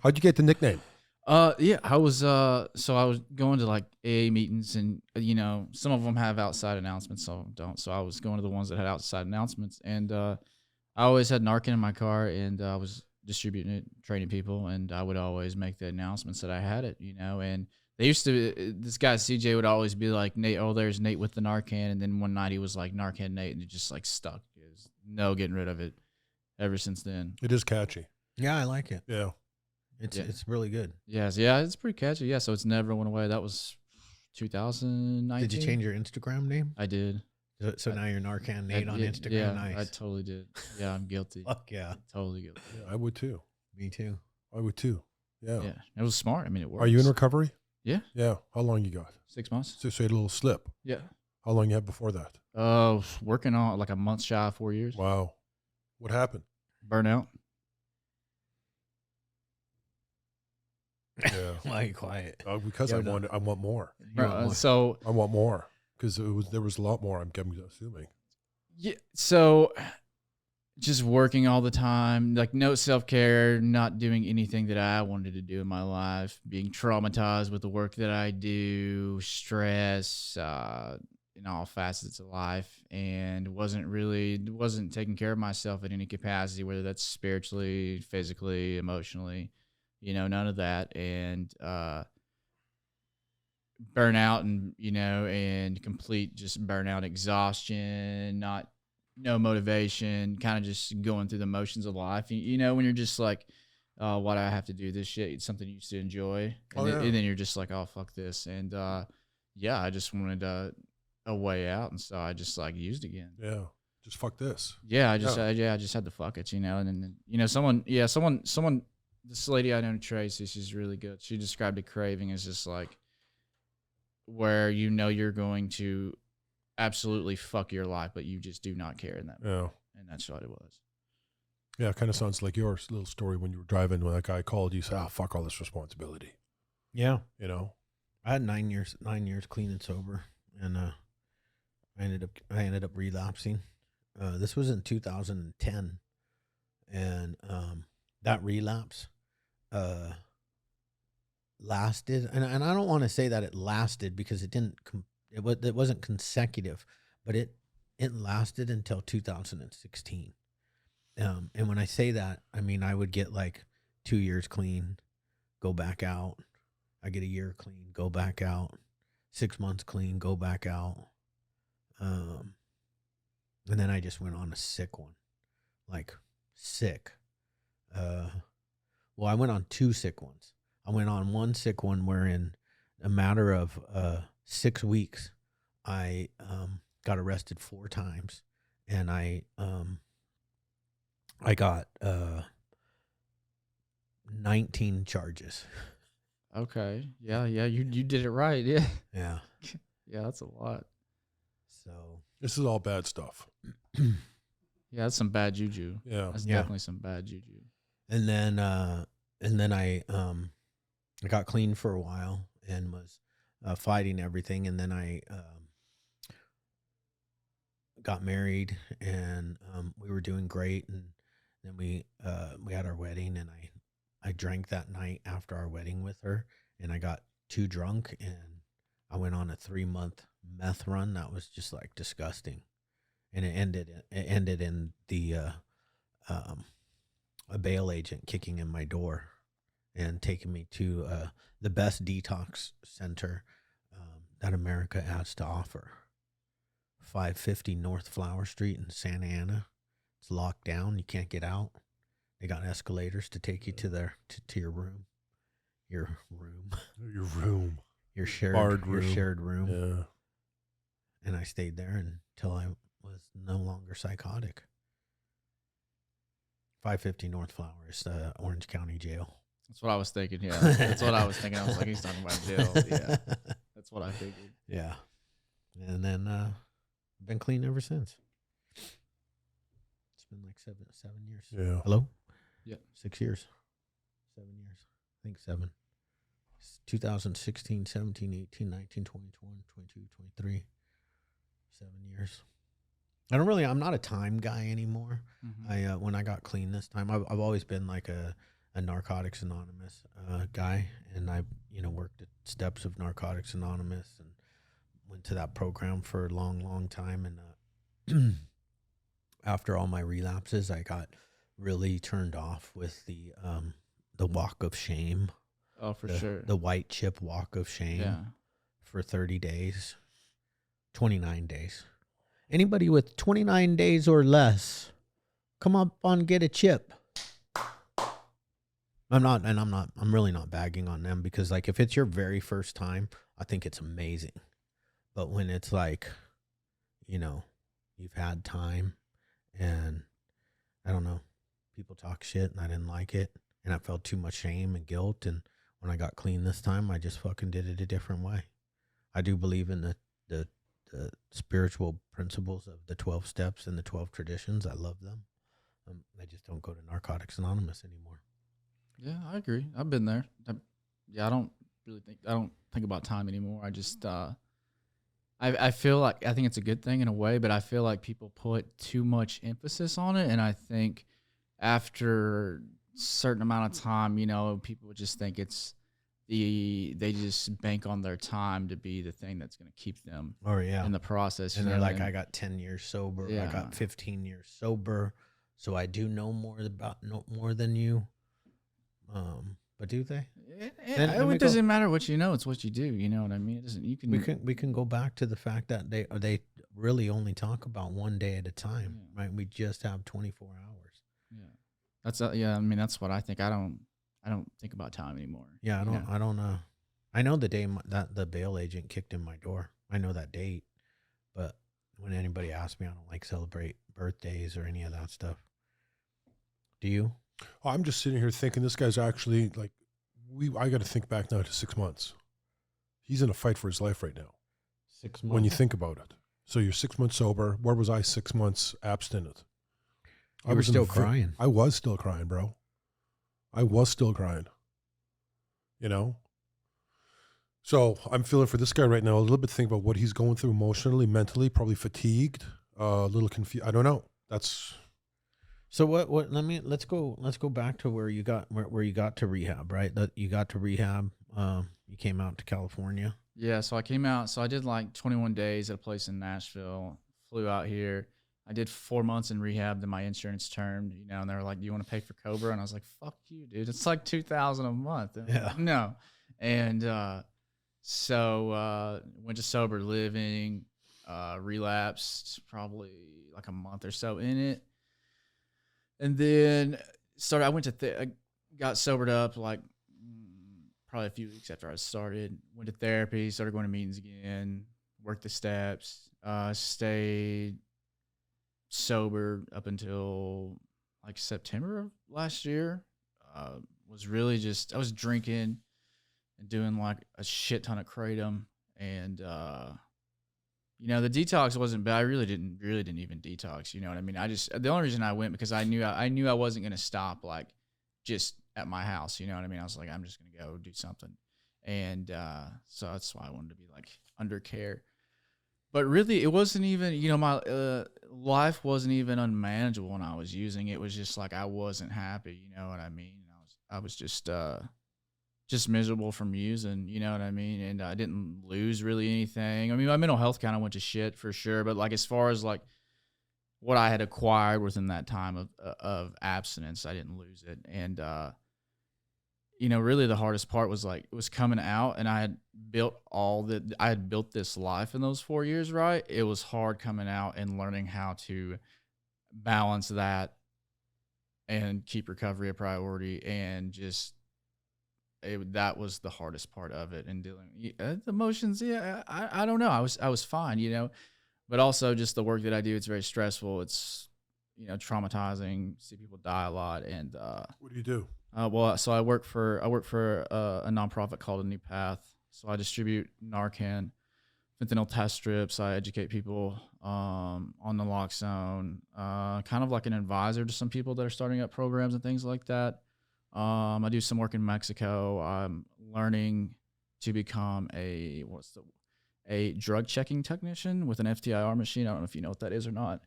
C: How'd you get the nickname?
A: Yeah, I was so I was going to like AA meetings, and some of them have outside announcements, some of them don't. So I was going to the ones that had outside announcements, and I always had Narcan in my car, and I was distributing it, training people, and I would always make the announcements that I had it, and they used to. This guy CJ would always be like, Nate, oh, there's Nate with the Narcan, and then one night he was like Narcan Nate, and it just like stuck. There's no getting rid of it ever since then.
C: It is catchy.
B: Yeah, I like it.
C: Yeah.
B: It's really good.
A: Yes, yeah, it's pretty catchy. Yeah, so it's never went away. That was 2019.
B: Did you change your Instagram name?
A: I did.
B: So now you're Narcan Nate on
A: Yeah,
B: Instagram.
A: Yeah,
B: Nice.
A: I totally did. Yeah, I'm guilty.
B: Fuck yeah.
A: Totally guilty.
C: Yeah, I would too.
B: Me too.
C: I would too. Yeah.
A: Yeah, it was smart. I mean, it worked.
C: Are you in recovery?
A: Yeah.
C: Yeah. How long you got?
A: 6 months?
C: So you had a little slip.
A: Yeah.
C: How long you had before that?
A: Working on like a month shy of 4 years.
C: Wow. What happened?
A: Burnout.
C: Yeah.
B: Why are you quiet?
C: Because
B: Yeah,
C: I
B: no.
C: want more.
B: You want more?
A: So
C: I want more because there was a lot more. I'm assuming.
A: yeah, so just working all the time, like no self-care, not doing anything that I wanted to do in my life, being traumatized with the work that I do, stress, in all facets of life, and wasn't taking care of myself in any capacity, whether that's spiritually, physically, emotionally, none of that. And burnout and complete just burnout, exhaustion, no motivation, kind of just going through the motions of life. When you're just like, why do I have to do this shit? It's something you used to enjoy. And then you're just like, oh, fuck this. And yeah, I just wanted a way out. And so I just like used again.
C: Yeah. Just fuck this.
A: Yeah, I just had to fuck it, and then someone, this lady I know, Tracy, she's really good. She described a craving as just like where you're going to absolutely fuck your life, but you just do not care in that moment.
C: Yeah.
A: And that's what it was.
C: Yeah. It kind of sounds like your little story when you were driving when that guy called you. Said, "Ah, fuck all this responsibility."
B: Yeah.
C: I
B: had 9 years clean and sober, and I ended up relapsing. This was in 2010, and that relapse lasted, and I don't want to say that it lasted because it wasn't consecutive, but it lasted until 2016. And when I say that, I mean I would get like 2 years clean, go back out. I get a year clean, go back out. 6 months clean, go back out. And then I just went on a sick one, like sick. Well, I went on 2 sick ones. I went on one sick one where in a matter of 6 weeks, I got arrested 4 times, and I got 19 charges.
A: Okay. Yeah. You did it right. Yeah.
B: Yeah.
A: Yeah. That's a lot.
B: So
C: This is all bad stuff.
A: Yeah. That's some bad juju.
C: Yeah.
A: That's
B: Yeah.
A: definitely some bad juju.
B: and then I got clean for a while and was fighting everything, and then I got married, and we were doing great, and then we had our wedding, and I drank that night after our wedding with her, and I got too drunk, and I went on a 3-month meth run that was just like disgusting, and it ended in the a bail agent kicking in my door and taking me to the best detox center that America has to offer. 550 North Flower Street in Santa Ana. It's locked down. You can't get out. They got escalators to take you to your room. Your room.
C: Your room.
B: Your shared
C: Barred
B: your
C: room.
B: shared room.
C: Yeah.
B: And I stayed there until I was no longer psychotic. 550 North Flower is the Orange County Jail.
A: That's what I was thinking. Yeah. That's what I was thinking. I was like, he's talking about jail. Yeah. That's what I figured.
B: Yeah. And then been clean ever since. It's been like seven years.
C: Yeah.
B: Hello?
A: Yeah.
B: 6 years. 7 years. I think 7. It's 2016, 17, 18, 19, 20, 21, 22, 23. 7 years. I'm not a time guy anymore.
A: Mhm.
B: When I got clean this time, I've always been like a Narcotics Anonymous guy, and I worked at steps of Narcotics Anonymous and went to that program for a long time, and after all my relapses, I got really turned off with the walk of shame.
A: Oh, for sure.
B: The white chip walk of shame.
A: Yeah.
B: For 30 days, 29 days. Anybody with 29 days or less, come up on get a chip. I'm really not bagging on them, because like if it's your very first time, I think it's amazing. But when it's like, you've had time, and I don't know, people talk shit and I didn't like it, and I felt too much shame and guilt, and when I got clean this time, I just fucking did it a different way. I do believe in the spiritual principles of the 12 steps and the 12 traditions. I love them. I just don't go to Narcotics Anonymous anymore.
A: Yeah, I agree. I've been there. I don't think about time anymore. I just I feel like, I think it's a good thing in a way, but I feel like people put too much emphasis on it, and I think after a certain amount of time, people just think they just bank on their time to be the thing that's going to keep them in the process.
B: And they're like, I got 10 years sober.
A: Yeah.
B: I got 15 years sober. So I do know more than you. But do they?
A: It doesn't matter what you know; it's what you do. You know what I mean? It doesn't. You can.
B: We can go back to the fact that they really only talk about one day at a time, right? We just have 24 hours.
A: Yeah, that's I mean, that's what I think. I don't think about time anymore.
B: Yeah, I don't know. I know the day that the bail agent kicked in my door. I know that date, but when anybody asks me, I don't like celebrate birthdays or any of that stuff. Do you?
C: Oh, I'm just sitting here thinking this guy's actually like, I got to think back now to 6 months. He's in a fight for his life right now.
B: 6 months.
C: When you think about it. So you're 6 months sober. Where was I 6 months abstinent?
B: I was still crying.
C: I was still crying, bro. I was still crying. So I'm feeling for this guy right now, a little bit thinking about what he's going through emotionally, mentally, probably fatigued, a little confused. I don't know.
B: So let's go back to where you got to rehab, right? That you got to rehab. You came out to California.
A: Yeah, so I came out. So I did like 21 days at a place in Nashville. Flew out here. I did 4 months in rehab. Then my insurance termed. And they were like, "Do you want to pay for Cobra?" And I was like, "Fuck you, dude. It's like $2,000 a month." And
B: Yeah.
A: like, no. And so went to sober living. relapsed probably like a month or so in it. And then I went to, I got sobered up like probably a few weeks after I started. Went to therapy, started going to meetings again, worked the steps, stayed sober up until like September of last year. Was really just, I was drinking and doing like a shit ton of kratom, and you know, the detox wasn't bad. I really didn't even detox. You know what I mean? The only reason I went because I knew I wasn't gonna stop like just at my house. You know what I mean? I was like, I'm just gonna go do something, and so that's why I wanted to be like under care. But really, it wasn't even, you know, my life wasn't even unmanageable when I was using it. It was just like I wasn't happy. You know what I mean? I was just miserable from using, you know what I mean? And I didn't lose really anything. I mean, my mental health kind of went to shit for sure. But like as far as like what I had acquired within that time of abstinence, I didn't lose it. And you know, really the hardest part was like it was coming out, and I had built this life in those 4 years, right? It was hard coming out and learning how to balance that and keep recovery a priority, and just that was the hardest part of it. And dealing the emotions, yeah, I don't know. I was fine, you know, but also just the work that I do, it's very stressful. It's, you know, traumatizing. See people die a lot, and
C: What do you do?
A: well, so I work for a nonprofit called A New Path. So I distribute Narcan, fentanyl test strips. I educate people on the naloxone, kind of like an advisor to some people that are starting up programs and things like that. I do some work in Mexico. I'm learning to become a drug checking technician with an FTIR machine. I don't know if you know what that is or not,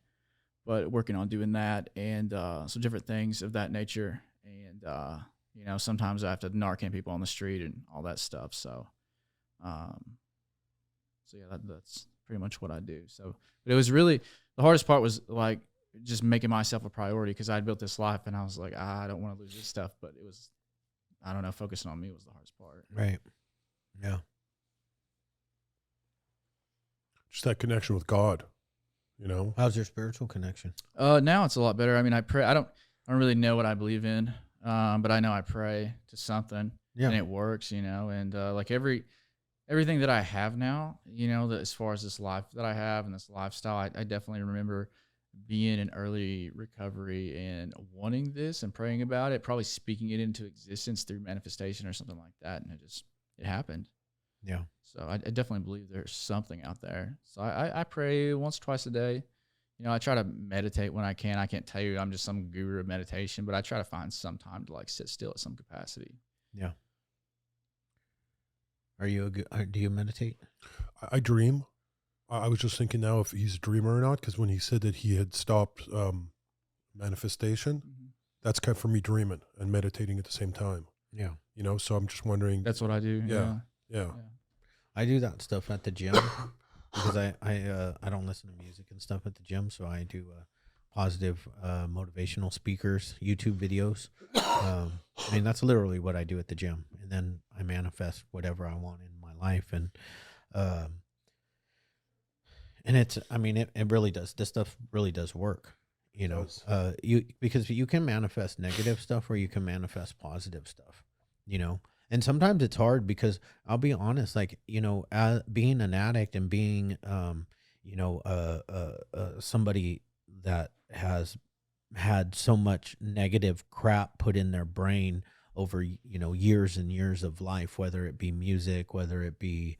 A: but working on doing that, and so different things of that nature. And you know, sometimes I have to Narcan people on the street and all that stuff. So yeah, that's pretty much what I do. So, but it was really, the hardest part was like just making myself a priority, because I'd built this life and I was like, I don't want to lose this stuff. But it was, I don't know, focusing on me was the hardest part.
B: Right. Yeah.
C: Just that connection with God, you know?
B: How's your spiritual connection?
A: Now it's a lot better. I mean, I pray. I don't really know what I believe in, but I know I pray to something, and it works, you know. And like everything that I have now, you know, that as far as this life that I have and this lifestyle, I definitely remember being in early recovery and wanting this and praying about it, probably speaking it into existence through manifestation or something like that, and it happened.
B: Yeah.
A: So I definitely believe there's something out there. So I pray once, twice a day. You know, I try to meditate when I can. I can't tell you I'm just some guru of meditation, but I try to find some time to like sit still at some capacity.
B: Yeah. Do you meditate?
C: I dream. I was just thinking now if he's a dreamer or not, because when he said that he had stopped manifestation, that's kind of for me dreaming and meditating at the same time.
B: Yeah.
C: You know, so I'm just wondering.
A: That's what I do.
C: Yeah.
B: I do that stuff at the gym because I don't listen to music and stuff at the gym, so I do positive motivational speakers, YouTube videos. I mean, that's literally what I do at the gym, and then I manifest whatever I want in my life, and it's, I mean, it really does. This stuff really does work, you know. Because you can manifest negative stuff or you can manifest positive stuff, you know. And sometimes it's hard because I'll be honest, like, you know, being an addict and being, you know, somebody that has had so much negative crap put in their brain over, you know, years and years of life, whether it be music, whether it be,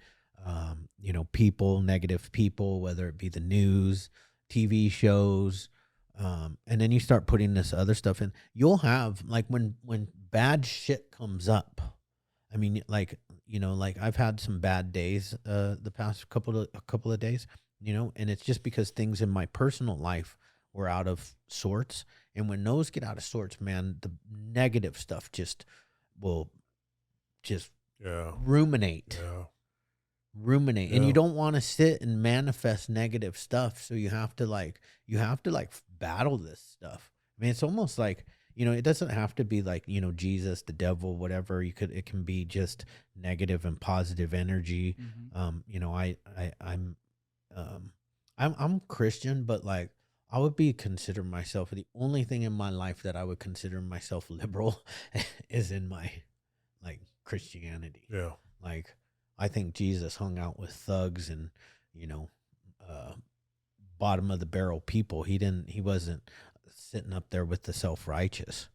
B: you know, negative people, whether it be the news, TV shows, and then you start putting this other stuff in. You'll have, like, when bad shit comes up, I mean, like, you know, like I've had some bad days the past couple of days, you know, and it's just because things in my personal life were out of sorts. And when those get out of sorts, man, the negative stuff will ruminate. Ruminate. And you don't want to sit and manifest negative stuff. So you have to battle this stuff. I mean, it's almost like, you know, it doesn't have to be like, you know, Jesus, the devil, whatever. It can be just negative and positive energy. You know, I'm I'm Christian, but like I would be consider myself the only thing in my life that I would consider myself liberal is in my like Christianity.
C: Yeah.
B: Like I think Jesus hung out with thugs and you know bottom of the barrel people. He wasn't sitting up there with the self-righteous.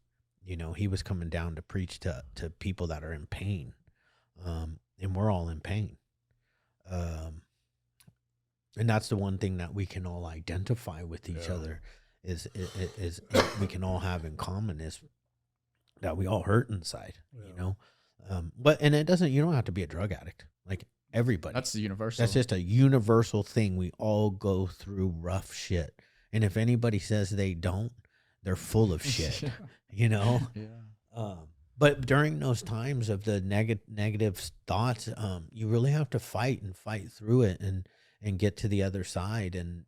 B: You know, he was coming down to preach to people that are in pain. And we're all in pain. And that's the one thing that we can all identify with each other is we can all have in common is that we all hurt inside, you know? But it doesn't, you don't have to be a drug addict. Like everybody.
A: That's the universal.
B: That's just a universal thing. We all go through rough shit. And if anybody says they don't, they're full of shit, you know?
A: Yeah.
B: But during those times of the negative thoughts, you really have to fight through it and get to the other side and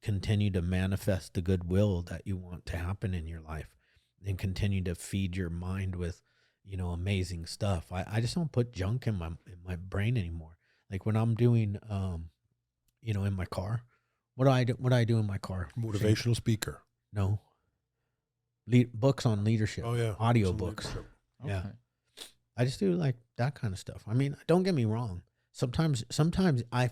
B: continue to manifest the goodwill that you want to happen in your life and continue to feed your mind with, you know, amazing stuff. I just don't put junk in my brain anymore. Like when I'm doing, you know, in my car, what do I do in my car?
C: Motivational speaker.
B: No. Books on leadership.
C: Oh yeah.
B: Audio
C: Some
B: books.
C: leadership.
B: Yeah.
A: Okay.
B: I just do like that kind of stuff. I mean, don't get me wrong. Sometimes I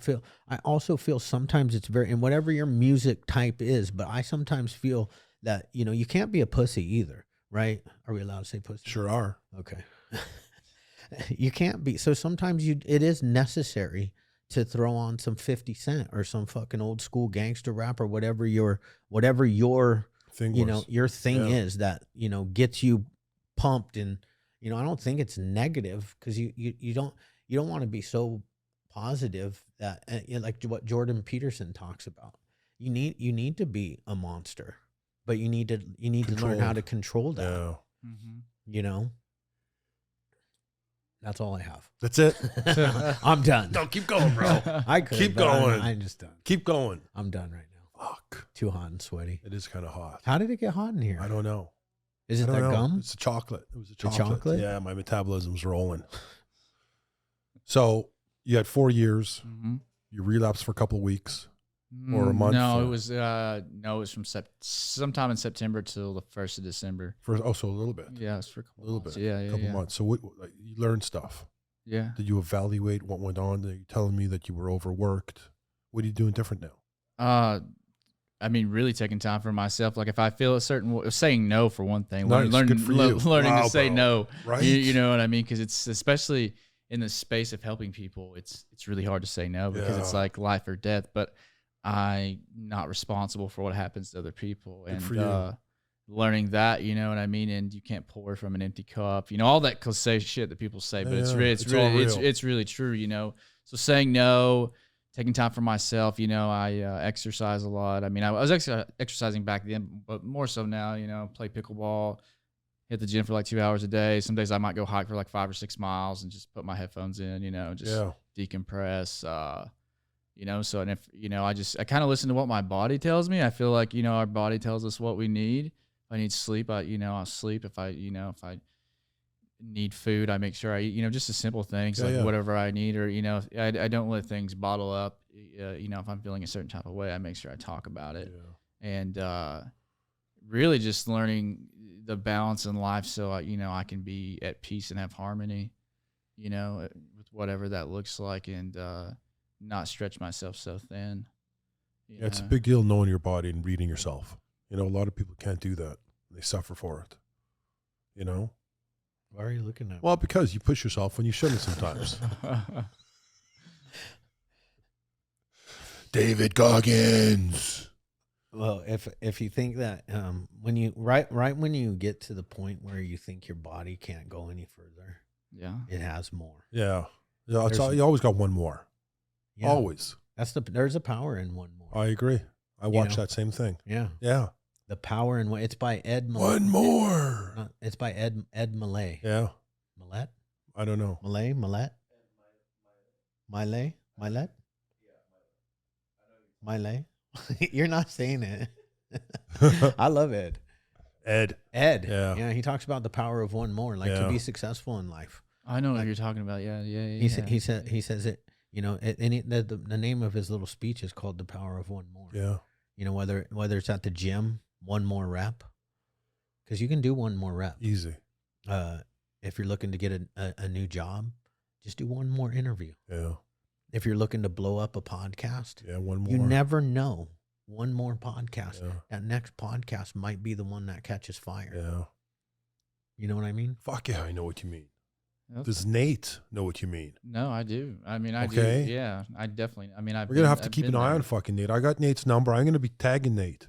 B: also feel sometimes it's very, and whatever your music type is, but I sometimes feel that, you know, you can't be a pussy either, right? Are we allowed to say pussy?
C: Sure are.
B: Okay. You can't be. So sometimes it is necessary to throw on some 50 Cent or some fucking old school gangster rap or whatever your
C: Thing
B: you
C: was.
B: know, your thing
C: Yeah.
B: is that, you know, gets you pumped. And, you know, I don't think it's negative because you don't want to be so positive that you know, like what Jordan Peterson talks about. You need to be a monster, but you need to learn how to control that.
C: Yeah.
A: Mm-hmm.
B: You know, that's all I have.
C: That's it.
B: I'm done.
C: No, keep going, bro.
B: I could
C: Keep
B: but
C: going.
B: I'm just done.
C: Keep going.
B: I'm done right now.
C: Fuck.
B: Too hot and sweaty.
C: It is kind of hot.
B: How did it get hot in here?
C: I don't know.
B: Is it
C: I
B: the
C: don't know.
B: gum?
C: It's a chocolate. It was a
B: The
C: chocolate.
B: chocolate?
C: Yeah, my metabolism's rolling. So you had 4 years.
A: Mm-hmm.
C: You relapsed for a couple of weeks. Or a month,
A: No,
C: or-
A: it was from sometime in September till the 1st of December.
C: So a little bit.
A: Yeah, it was for a couple
C: A little
A: months.
C: bit.
A: Yeah,
C: A
A: yeah,
C: couple
A: yeah.
C: months. So like, you learned stuff.
A: Yeah.
C: Did you evaluate what went on? Are you telling me that you were overworked? What are you doing different now?
A: I mean, really taking time for myself. Like if I feel a certain saying no for one thing,
C: Nice,
A: learning
C: good for you.
A: learning
C: Wow,
A: to say
C: bro.
A: no.
C: Right?
A: You know what I mean? Because it's especially in the space of helping people, it's really hard to say no because it's
C: Yeah.
A: like life or death. But I'm not responsible for what happens to other people,
C: Good
A: and
C: for you.
A: learning that, you know what I mean. And you can't pour from an empty cup. You know all that cliche shit that people say, but
C: Yeah,
A: it's
C: all
A: really
C: real.
A: it's really true. You know, so saying no. Taking time for myself, you know, I exercise a lot. I mean, I was exercising back then, but more so now, you know, play pickleball, hit the gym for like 2 hours a day. Some days I might go hike for like 5 or 6 miles and just put my headphones in, you know, just
C: Yeah.
A: decompress, you know. So, and if, you know, I kind of listen to what my body tells me. I feel like, you know, our body tells us what we need. If I need sleep, I'll sleep. If I need food, I make sure I eat, you know, just the simple things
C: Yeah,
A: like
C: yeah.
A: whatever I need, or, you know, I don't let things bottle up. You know, if I'm feeling a certain type of way, I make sure I talk about it.
C: Yeah.
A: And really just learning the balance in life so you know, I can be at peace and have harmony, you know, with whatever that looks like, and not stretch myself so thin. you
C: Yeah, it's a
A: know?
C: big deal knowing your body and reading yourself. You know, a lot of people can't do that. They suffer for it. You know?
B: Why are you looking at me?
C: Well, because you push yourself when you shouldn't sometimes. David Goggins.
B: Well, if you think that when you right when you get to the point where you think your body can't go any further,
A: Yeah.
B: it has more.
C: Yeah. Yeah,
B: There's-
C: you always got one more.
B: Yeah.
C: Always.
B: There's a power in one more.
C: I agree. I watched
B: know?
C: that same thing.
B: Yeah.
C: Yeah.
B: The power in one. It's by Ed Millett.
C: One more.
B: It's by Ed Millett.
C: Yeah.
B: Millett?
C: I don't know.
B: Millett? Millet? You're not saying it. I love Ed.
C: Ed.
B: Yeah.
C: Yeah.
B: He talks about the power of one more, like to
C: Yeah.
B: be successful in life.
A: I know what you're talking about. Yeah.
B: He says it. You know, the name of his little speech is called "The Power of One More."
C: Yeah.
B: You know, whether it's at the gym, one more rep, because you can do one more rep.
C: Easy.
B: If you're looking to get a new job, just do one more interview.
C: Yeah.
B: If you're looking to blow up a podcast,
C: Yeah. One more.
B: you never know. One more podcast.
C: Yeah.
B: That next podcast might be the one that catches fire.
C: Yeah.
B: You know what I mean?
C: Fuck yeah, I know what you mean.
A: Yep.
C: Does Nate know what you mean?
A: No, I do. I mean, I
C: Okay.
A: do. Yeah, I definitely. I mean,
C: We're gonna have to keep an eye on fucking Nate. I got Nate's number. I'm gonna be tagging Nate.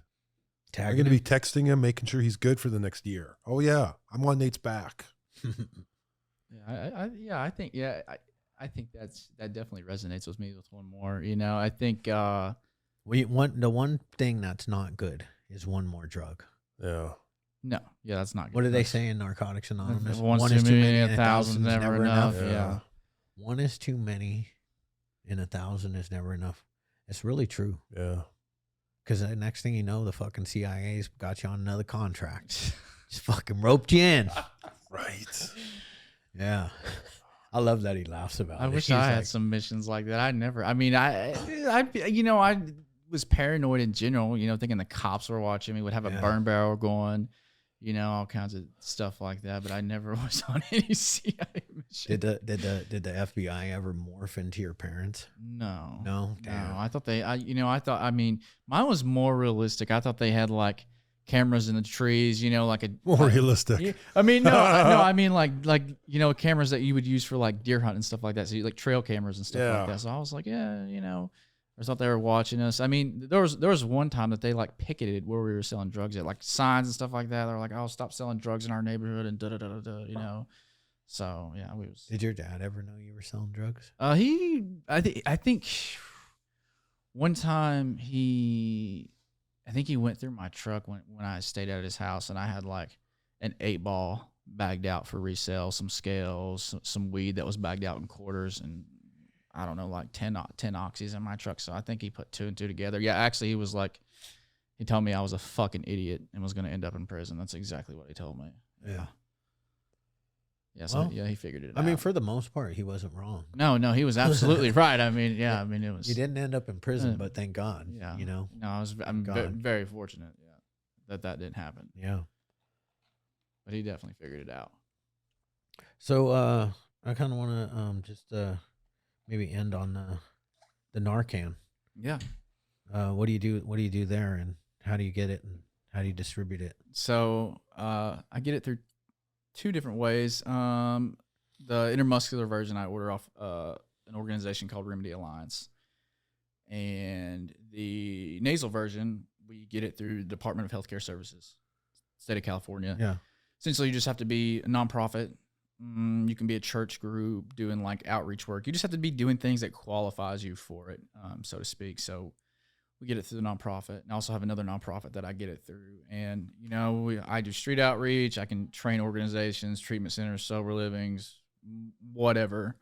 C: I'm gonna be texting him, making sure he's good for the next year. Oh yeah, I'm on Nate's back.
A: Yeah, I think that definitely resonates with me with one more. You know, I think
B: the one thing that's not good is one more drug.
C: Yeah.
A: no, yeah, that's not good.
B: What do they say in Narcotics Anonymous?
A: One's too many, 1,000 is never enough.
C: enough.
A: Yeah.
B: One is too many, and 1,000 is never enough. It's really true.
C: Yeah.
B: Because the next thing you know, the fucking CIA's got you on another contract. Just fucking roped you in.
C: Right.
B: Yeah. I love that he laughs about it.
A: I wish
B: He's
A: I had
B: like,
A: some missions like that. I was paranoid in general, you know, thinking the cops were watching me, would have a
B: Yeah.
A: burn barrel going, you know, all kinds of stuff like that. But I never was on any CIA mission.
B: Did the FBI ever morph into your parents?
A: No.
B: No? Damn.
A: No. I mean, mine was more realistic. I thought they had like cameras in the trees, you know, like a
C: More realistic.
A: Yeah, I mean, no, I mean like you know, cameras that you would use for like deer hunt and stuff like that. So like trail cameras and stuff
C: Yeah.
A: like that. So I was like, yeah, you know, I thought they were watching us. I mean, there was one time that they like picketed where we were selling drugs at, like signs and stuff like that. They were like, "Oh, stop selling drugs in our neighborhood," and da da da da, you know. So yeah, we was.
B: Did your dad ever know you were selling drugs?
A: I think one time I think he went through my truck when I stayed at his house, and I had like an 8-ball bagged out for resale, some scales, some weed that was bagged out in quarters, and I don't know, like 10 oxys in my truck. So I think he put 2 and 2 together. Yeah, actually, he told me I was a fucking idiot and was going to end up in prison. That's exactly what he told me.
B: Yeah.
A: Yeah, so
B: Well,
A: yeah, he figured it out.
B: I mean, for the most part, he wasn't wrong.
A: No, he was absolutely right. I mean, yeah, I mean, it was.
B: You didn't end up in prison, but thank God.
A: Yeah.
B: You know?
A: No, I'm
B: God.
A: very fortunate, yeah, that didn't happen.
B: Yeah.
A: But he definitely figured it out.
B: So I kind of want to just maybe end on the Narcan.
A: Yeah.
B: What do you do? What do you do there, and how do you get it, and how do you distribute it?
A: So I get it through 2 different ways. The intermuscular version I order off an organization called Remedy Alliance, and the nasal version we get it through the Department of Healthcare Services, state of California.
B: Yeah.
A: Essentially, you just have to be a nonprofit. You can be a church group doing like outreach work. You just have to be doing things that qualifies you for it, so to speak. So we get it through the nonprofit, and I also have another nonprofit that I get it through. And you know, I do street outreach. I can train organizations, treatment centers, sober livings, whatever.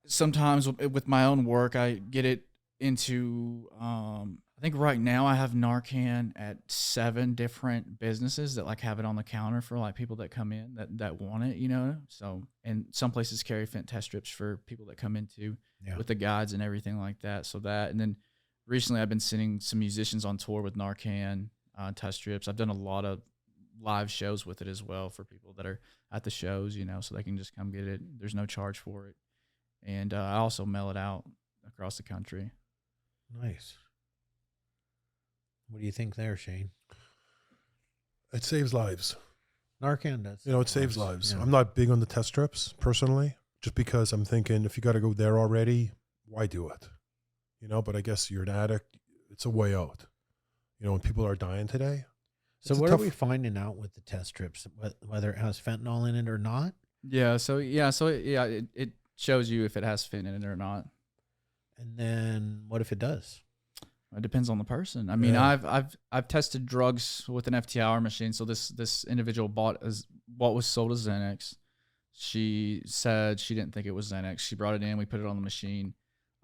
A: Sometimes with my own work, I get it into. I think right now I have Narcan at 7 different businesses that like have it on the counter for like people that come in that want it, you know. So, and some places carry fent test strips for people that come into with the guides and everything like that. So that, and then recently I've been sending some musicians on tour with Narcan test strips. I've done a lot of live shows with it as well for people that are at the shows, you know, so they can just come get it. There's no charge for it. And I also mail it out across the country.
B: Nice. What do you think there, Shane?
C: It saves lives.
B: Narcan does.
C: You know, it saves lives.
B: Yeah.
C: I'm not big on the test strips personally, just because I'm thinking if you got to go there already, why do it? You know, but I guess you're an addict. It's a way out. You know, when people are dying today.
B: So
C: it's
B: what
C: tough-
B: are we finding out with the test strips, whether it has fentanyl in it or not?
A: It shows you if it has fent in it or not.
B: And then what if it does?
A: It depends on the person. I mean,
C: Yeah.
A: I've tested drugs with an FTIR machine. So this individual bought what was sold as Xanax. She said she didn't think it was Xanax. She brought it in. We put it on the machine.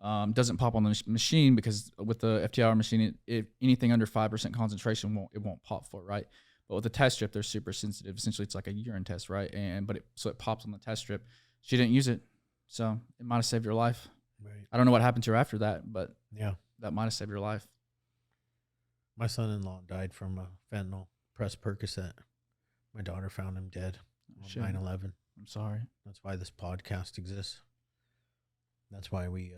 A: Doesn't pop on the machine because with the FTIR machine, anything under 5% concentration won't pop for it, right? But with the test strip, they're super sensitive. Essentially, it's like a urine test, right? So it pops on the test strip. She didn't use it, so it might have saved her life.
B: Right.
A: I don't know what happened to her after that, but
B: Yeah.
A: that might have saved her life.
B: My son-in-law died from fentanyl, pressed Percocet. My daughter found him dead on
A: Shit.
B: 9/11.
A: I'm sorry.
B: That's why this podcast exists. That's why we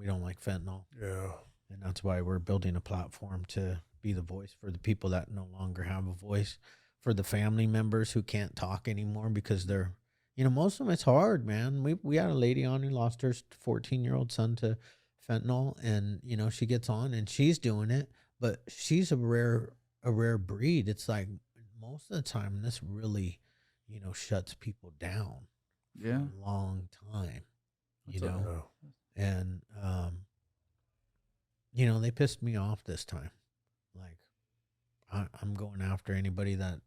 B: don't like fentanyl.
C: Yeah.
B: And that's why we're building a platform to be the voice for the people that no longer have a voice, for the family members who can't talk anymore because they're, most of them, it's hard, man. We had a lady on who lost her 14-year-old son to fentanyl, and, she gets on and she's doing it, but she's a rare breed. It's like most of the time this really, shuts people down
A: Yeah.
B: for a long time,
A: That's
C: Yeah.
B: and, they pissed me off this time. Like, I'm going after anybody that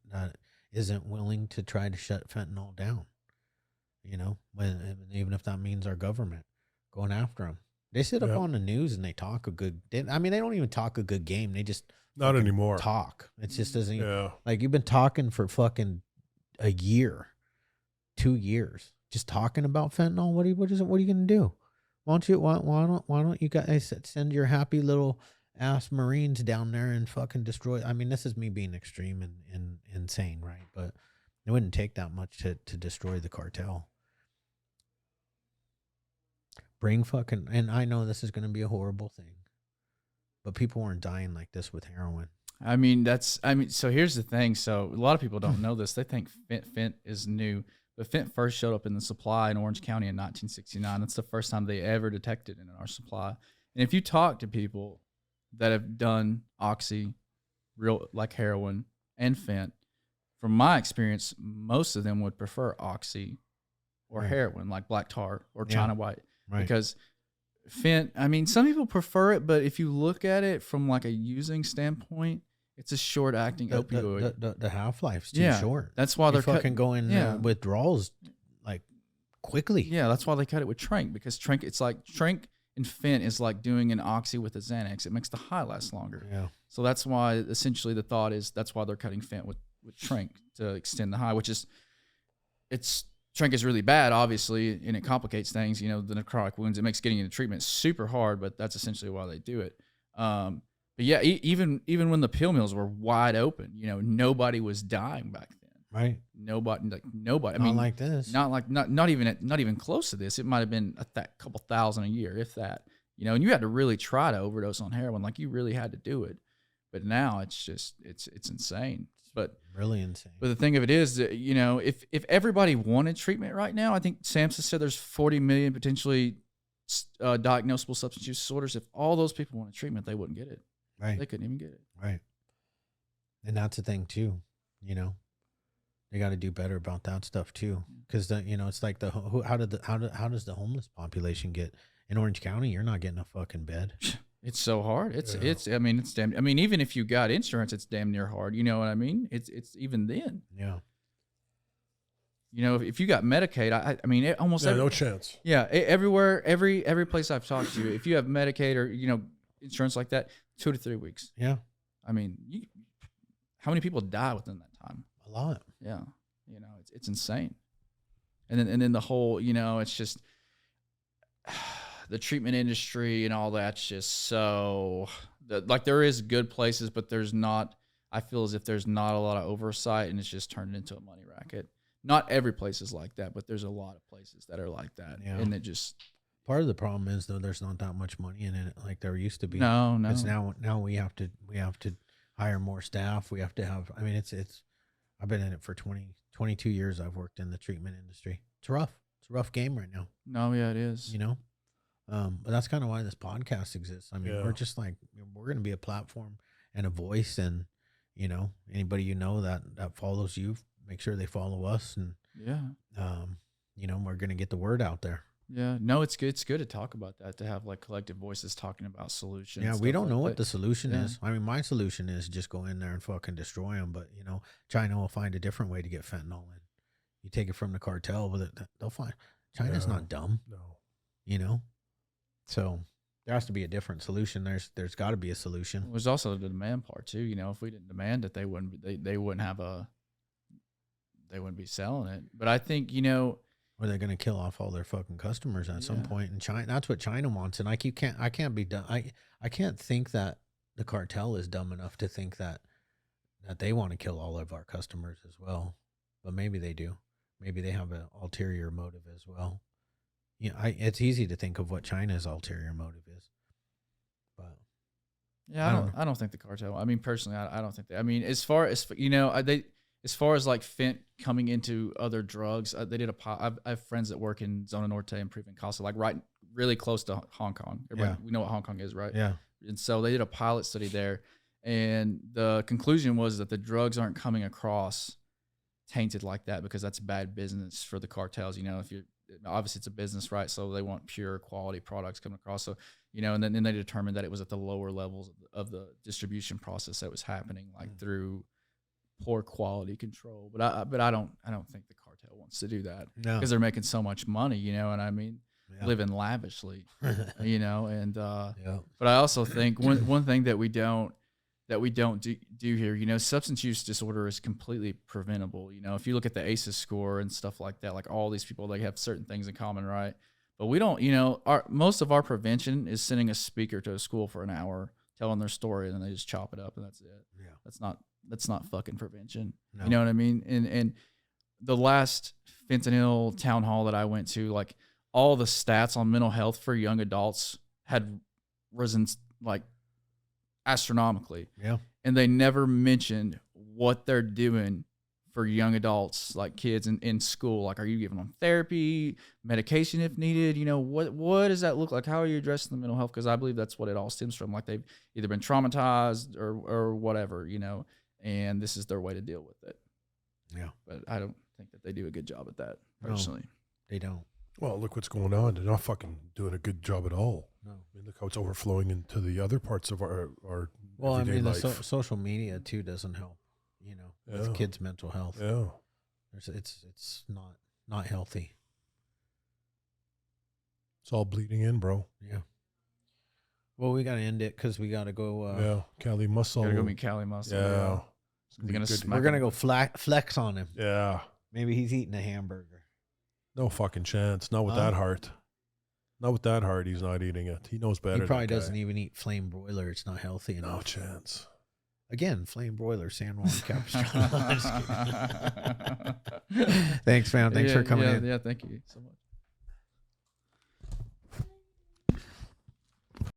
B: isn't willing to try to shut fentanyl down. Even if that means our government, going after them. They sit up
C: Yep.
B: on the news and they talk a good. They don't even talk a good game. They just
C: Not
B: fucking
C: anymore.
B: talk. It just doesn't.
C: Yeah.
B: Like, you've been talking for fucking a year, 2 years, just talking about fentanyl. What are you gonna do? Why don't you guys send your happy little ass Marines down there and fucking destroy? I mean, this is me being extreme and insane, right? But it wouldn't take that much to destroy the cartel. And I know this is going to be a horrible thing, but people weren't dying like this with heroin.
A: So here's the thing. So a lot of people don't know this. They think fent is new, but fent first showed up in the supply in Orange County in 1969. That's the first time they ever detected it in our supply. And if you talk to people that have done oxy, real like heroin and fent, from my experience, most of them would prefer oxy or
B: Right.
A: heroin, like black tar or
B: Yeah.
A: China white.
B: Right.
A: Because fent, some people prefer it, but if you look at it from like a using standpoint, it's a short acting opioid.
B: The half life's too
A: Yeah,
B: short.
A: That's why they're
B: fucking going
A: yeah.
B: withdrawals like quickly.
A: Yeah, that's why they cut it with Trank, because Trank and fent is like doing an oxy with a Xanax. It makes the high last longer.
B: Yeah.
A: So that's why essentially the thought is that's why they're cutting fent with Trank to extend the high, which is Trank is really bad, obviously, and it complicates things. The necrotic wounds, it makes getting into treatment super hard, but that's essentially why they do it. But yeah, even when the pill mills were wide open, nobody was dying back then.
B: Right.
A: Nobody.
B: Not like this.
A: Not even close to this. It might have been a couple thousand a year, if that. And you had to really try to overdose on heroin, like you really had to do it. But now it's just it's insane. But
B: really insane.
A: But the thing of it is that, if everybody wanted treatment right now, I think Samson said there's 40 million potentially diagnosable substance use disorders. If all those people wanted treatment, they wouldn't get it.
B: Right.
A: They couldn't even get it.
B: Right. And that's the thing too, they got to do better about that stuff too. Cause it's like how does the homeless population get in Orange County? You're not getting a fucking bed.
A: It's so hard. It's damn. Even if you got insurance, it's damn near hard. You know what I mean? It's even then.
B: Yeah.
A: If you got Medicaid,
C: No chance.
A: Yeah, everywhere, every place I've talked to, if you have Medicaid or insurance like that, 2 to 3 weeks.
B: Yeah.
A: How many people die within that time?
B: A lot.
A: Yeah, it's insane. And then the whole, it's just the treatment industry and all that's just so there is good places, but there's not. I feel as if there's not a lot of oversight, and it's just turned into a money racket. Not every place is like that, but there's a lot of places that are like that, and it just.
B: Part of the problem is though there's not that much money in it like there used to be.
A: No.
B: It's now we have to hire more staff. We have to have. It's. I've been in it for 22 years. I've worked in the treatment industry. It's rough. It's a rough game right now.
A: No, yeah, it is.
B: But that's kind of why this podcast exists. We're just like we're going to be a platform and a voice, and anybody that follows you, make sure they follow us, and we're going to get the word out there.
A: Yeah, no, it's good. It's good to talk about that, to have like collective voices talking about solutions.
B: Yeah, we don't know what the solution is. My solution is just go in there and fucking destroy them. But China will find a different way to get fentanyl in. You take it from the cartel, but they'll find. China's not dumb.
C: No.
B: So there has to be a different solution. There's got to be a solution.
A: There's also the demand part too. If we didn't demand it, they wouldn't be selling it. But I think
B: Or they're going to kill off all their fucking customers at some point in China. That's what China wants. And I can't be done. I can't think that the cartel is dumb enough to think that they want to kill all of our customers as well. But maybe they do. Maybe they have an ulterior motive as well. You know, it's easy to think of what China's ulterior motive is. But
A: yeah, I don't think the cartel. I mean, personally, I don't think that. I mean, as far as you know, as far as like fent coming into other drugs, they did I have friends that work in Zona Norte and Provincasa, like right really close to Hong Kong. We know what Hong Kong is, right?
B: Yeah.
A: And so they did a pilot study there, and the conclusion was that the drugs aren't coming across tainted like that because that's bad business for the cartels. You know, if you're obviously it's a business, right? So they want pure quality products coming across. So, you know, and then they determined that it was at the lower levels of the distribution process that was happening, like through poor quality control. But I don't think the cartel wants to do that because they're making so much money, you know. And I mean, living lavishly, you know. And but I also think one thing that we don't do here, you know, substance use disorder is completely preventable. You know, if you look at the ACEs score and stuff like that, like all these people, they have certain things in common, right? But we don't, you know, most of our prevention is sending a speaker to a school for an hour, telling their story, and then they just chop it up, and that's it. Yeah, that's not fucking prevention. No. You know what I mean? And the last fentanyl town hall that I went to, like all the stats on mental health for young adults had risen like astronomically. Yeah. And they never mentioned what they're doing for young adults, like kids in school. Like, are you giving them therapy, medication if needed? You know, what does that look like? How are you addressing the mental health? Because I believe that's what it all stems from. Like they've either been traumatized or whatever, you know, and this is their way to deal with it. Yeah. But I don't think that they do a good job at that, personally.
B: No, they don't.
C: Well, look what's going on. They're not fucking doing a good job at all. No. I mean, look how it's overflowing into the other parts of our
B: well, I mean,
C: life.
B: The social media too doesn't help, you know, with kids' mental health.
C: Yeah.
B: It's not healthy.
C: It's all bleeding in, bro.
B: Yeah. Well, we got to end it because we got to go.
C: Cali Muscle.
A: Gotta go meet Cali Muscle.
C: Yeah.
B: We're going to go flex on him.
C: Yeah.
B: Maybe he's eating a hamburger.
C: No fucking chance. Not with that heart. Not with that heart. He's not eating it. He knows better.
B: He probably doesn't even eat flame broiler. It's not healthy enough.
C: No chance.
B: Again, flame broiler, San Juan Capistrano. Thanks, fam. Thanks for coming in.
A: Yeah, thank you so much.